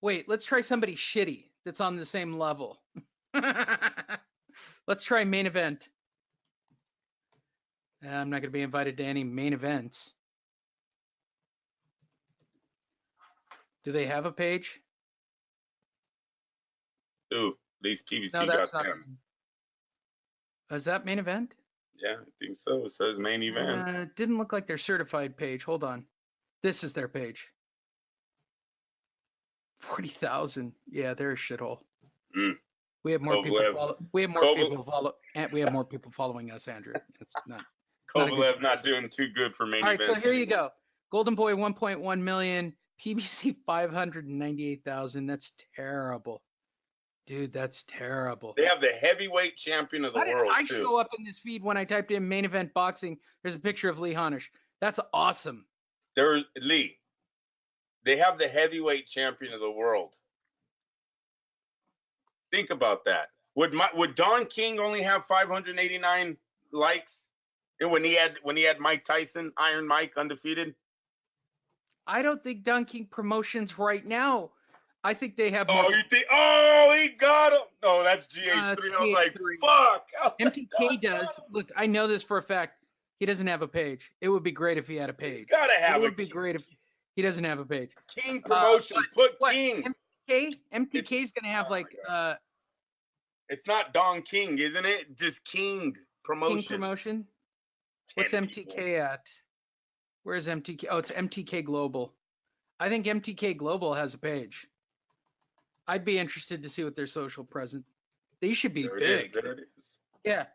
Wait, let's try somebody shitty that's on the same level. Let's try Main Event. I'm not going to be invited to any main events. Do they have a page? Ooh, these PBC no, that's got not them. Is that Main Event? Yeah, I think so. It says Main Event. It didn't look like their certified page. Hold on. This is their page. 40,000. Yeah, they're a shithole. We have more people follow. We have more people follow. And we have more people following us, Andrew. It's not. Kovalev not doing too good for main events. All right, so here you go. Golden Boy 1.1 million. PBC 598,000. That's terrible, dude. That's terrible. They have the heavyweight champion of the world I too. show up in this feed when I typed in main event boxing. There's a picture of Lee Honish. That's awesome. Lee. They have the heavyweight champion of the world. Think about that. Would Don King only have 589 likes? And when he had Mike Tyson, Iron Mike, undefeated? I don't think Don King Promotions right now. I think they have more. Oh, you think? Oh, he got him. No, that's GH3. I was like, fuck. MTK does. Look, I know this for a fact. He doesn't have a page. It would be great if he had a page. He's got to have it. It would be great if he doesn't have a page. King Promotions. Put King. MTK is going to have It's not Don King, isn't it? Just King Promotion. King Promotion. What's MTK at? Where's MTK? Oh, it's MTK Global. I think MTK Global has a page. I'd be interested to see what their social presence. They should be big. There it is. Yeah.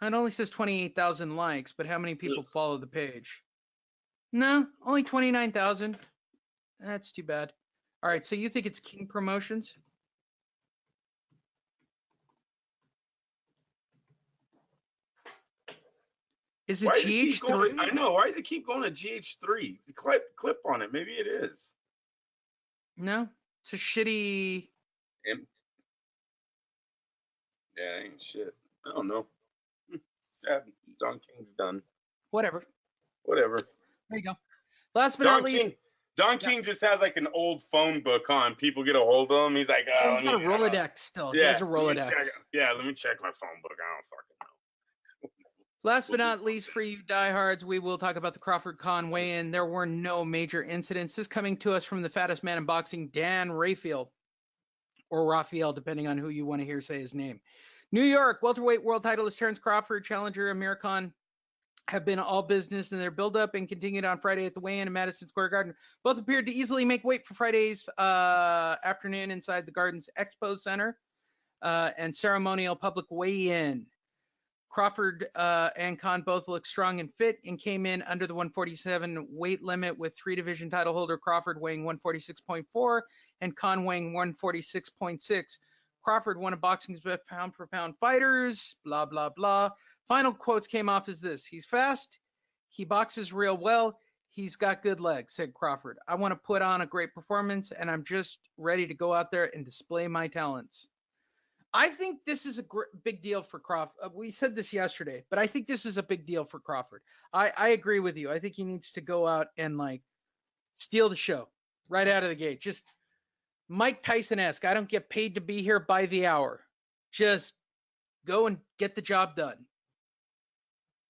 It only says 28,000 likes, but how many people follow the page? No, only 29,000. That's too bad. All right, so you think it's King Promotions? Is it GH3? I know. Why does it keep going to GH3? Clip on it. Maybe it is. No, it's a shitty. Yeah, ain't shit. I don't know. Sad. Don King's done. Whatever. There you go. Last but not least. Don King just has like an old phone book on. People get a hold of him. He's like, he's got a Rolodex still. Yeah, he has a Rolodex. Let me check my phone book. I don't fucking know. Last but not least, for you diehards, we will talk about the Crawford Khan weigh-in. There were no major incidents. This coming to us from the fattest man in boxing, Dan Rafael, or Raphael, depending on who you want to hear say his name. New York, welterweight world titleist Terrence Crawford, challenger Amir Khan, have been all business in their build-up and continued on Friday at the weigh-in in Madison Square Garden. Both appeared to easily make weight for Friday's afternoon inside the Garden's Expo Center and ceremonial public weigh-in. Crawford and Khan both look strong and fit and came in under the 147 weight limit, with 3 division title holder Crawford weighing 146.4 and Khan weighing 146.6. Crawford, one of boxing's best pound for pound fighters, blah, blah, blah. Final quotes came off as this: he's fast, he boxes real well, he's got good legs, said Crawford. I want to put on a great performance, and I'm just ready to go out there and display my talents. I think this is a big deal for Crawford. We said this yesterday, but I think this is a big deal for Crawford. I agree with you. I think he needs to go out and like steal the show right out of the gate. Just Mike Tyson-esque. I don't get paid to be here by the hour. Just go and get the job done.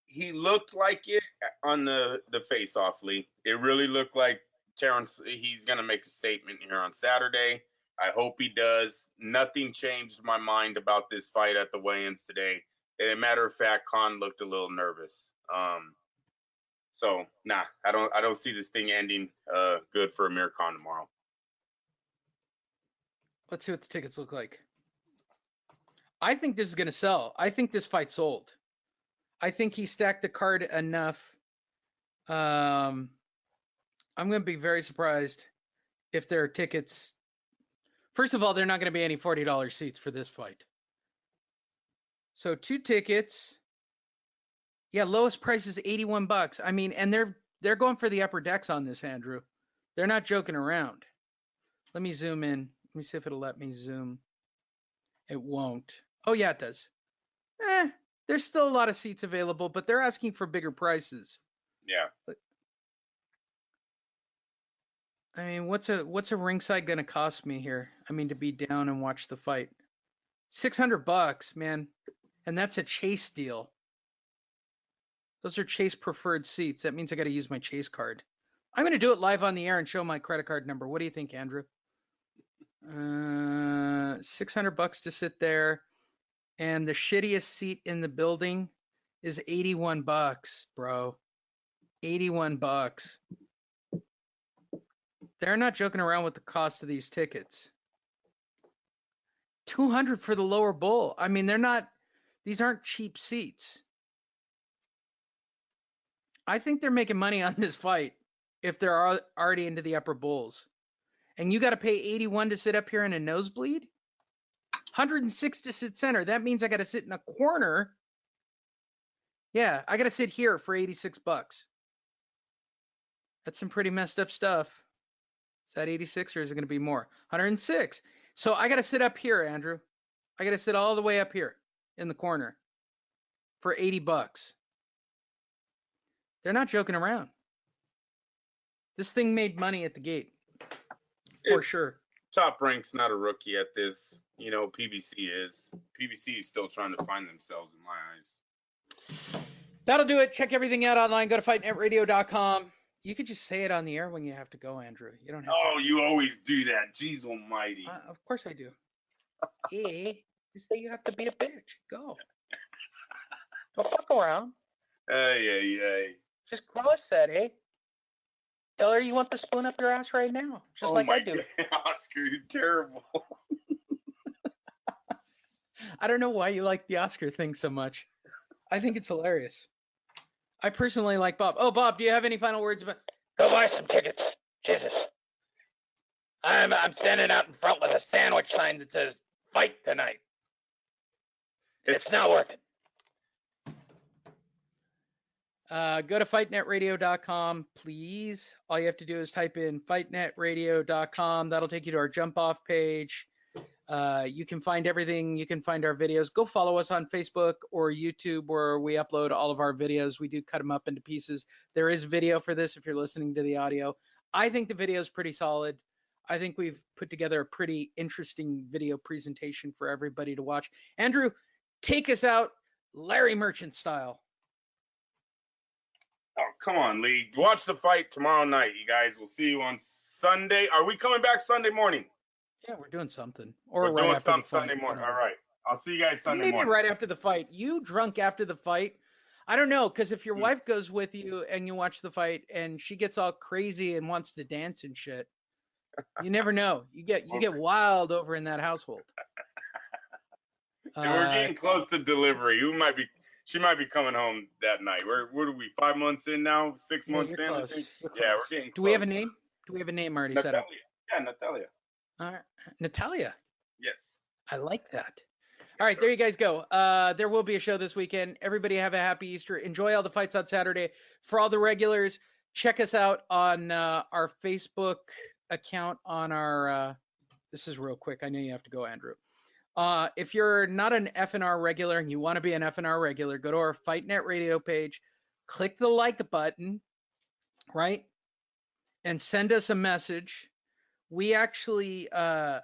He looked like it on the face-off, Lee. It really looked like Terrence. He's going to make a statement here on Saturday. I hope he does. Nothing changed my mind about this fight at the weigh-ins today. And as a matter of fact, Khan looked a little nervous. So I don't see this thing ending good for Amir Khan tomorrow. Let's see what the tickets look like. I think this is going to sell. I think this fight sold. I think he stacked the card enough. I'm going to be very surprised if there are tickets. First of all, there are not going to be any $40 seats for this fight. So 2 tickets. Yeah, lowest price is $81. I mean, and they're going for the upper decks on this, Andrew. They're not joking around. Let me zoom in. Let me see if it'll let me zoom. It won't. Oh, yeah, it does. There's still a lot of seats available, but they're asking for bigger prices. Yeah. I mean, what's a ringside going to cost me here? I mean, to be down and watch the fight. $600, man. And that's a Chase deal. Those are Chase preferred seats. That means I got to use my Chase card. I'm going to do it live on the air and show my credit card number. What do you think, Andrew? $600 to sit there. And the shittiest seat in the building is $81, bro. $81. They're not joking around with the cost of these tickets. $200 for the lower bowl. I mean, these aren't cheap seats. I think they're making money on this fight if they're already into the upper bowls. And you got to pay $81 to sit up here in a nosebleed? $106 to sit center. That means I got to sit in a corner. Yeah, I got to sit here for $86. That's some pretty messed up stuff. Is that 86 or is it going to be more? 106. So I got to sit up here, Andrew. I got to sit all the way up here in the corner for $80. They're not joking around. This thing made money at the gate. For sure. Top Rank's not a rookie at this. You know, PBC is. PBC is still trying to find themselves in my eyes. That'll do it. Check everything out online. Go to fightnetradio.com. You could just say it on the air when you have to go, Andrew. You don't have to. You always do that. Jeez almighty. Of course I do. Hey, you say you have to be a bitch. Go. Don't fuck around. Hey. Just cross that, eh? Tell her you want the spoon up your ass right now, just like I do. God, Oscar, you're terrible. I don't know why you like the Oscar thing so much. I think it's hilarious. I personally like Bob. Oh, Bob, do you have any final words about? Go buy some tickets. Jesus. I'm standing out in front with a sandwich sign that says "Fight tonight." It's not working. Go to fightnetradio.com, please. All you have to do is type in fightnetradio.com. That'll take you to our jump off page. You can find everything. You can find our videos. Go follow us on Facebook or YouTube, where we upload all of our videos. We do cut them up into pieces. There is video for this if you're listening to the audio. I think the video is pretty solid. I think we've put together a pretty interesting video presentation for everybody to watch. Andrew, take us out Larry Merchant style. Oh, come on, Lee. Watch the fight tomorrow night, you guys. We'll see you on Sunday. Are we coming back Sunday morning? Yeah, we're doing something. Or we're right doing after something the fight. Sunday morning. All right. I'll see you guys Sunday Maybe morning. right after the fight. You drunk after the fight? I don't know, because if your wife goes with you and you watch the fight and she gets all crazy and wants to dance and shit, you never know. You get wild over in that household. And we're getting close to delivery. She might be coming home that night. What are we, 5 months in now? 6 months in? Close. I think. You're Yeah, close. we're getting close. Do we have a name? Do we have a name already set up? Yeah, Natalia. All right. Natalia. Yes. I like that. All right, there you guys go. There will be a show this weekend. Everybody have a happy Easter. Enjoy all the fights on Saturday. For all the regulars, check us out on our Facebook account on our this is real quick. I know you have to go, Andrew. If you're not an FNR regular and you want to be an FNR regular, go to our Fight Net Radio page, click the like button, right? And send us a message. We actually have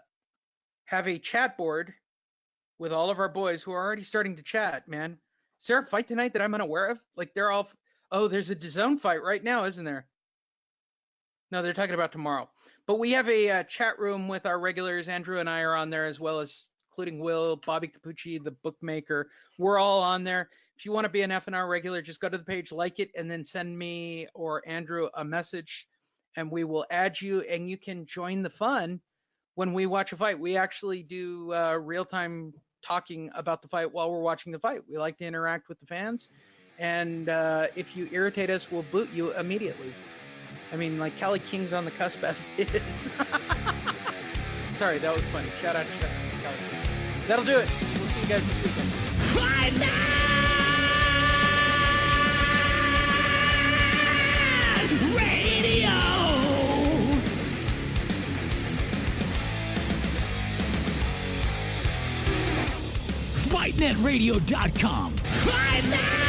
a chat board with all of our boys who are already starting to chat, man. Is there a fight tonight that I'm unaware of? Like they're all, oh, there's a DAZN fight right now, isn't there? No, they're talking about tomorrow. But we have a chat room with our regulars. Andrew and I are on there, as well as including Will, Bobby Capucci, the bookmaker. We're all on there. If you want to be an FNR regular, just go to the page, like it, and then send me or Andrew a message, and we will add you, and you can join the fun when we watch a fight. We actually do real-time talking about the fight while we're watching the fight. We like to interact with the fans, and if you irritate us, we'll boot you immediately. I mean, like Cali King's on the cusp as is. Sorry, that was funny. Shout out to Cali King. That'll do it. We'll see you guys this weekend. Fight Net Radio. FightNetRadio.com. Fight Net!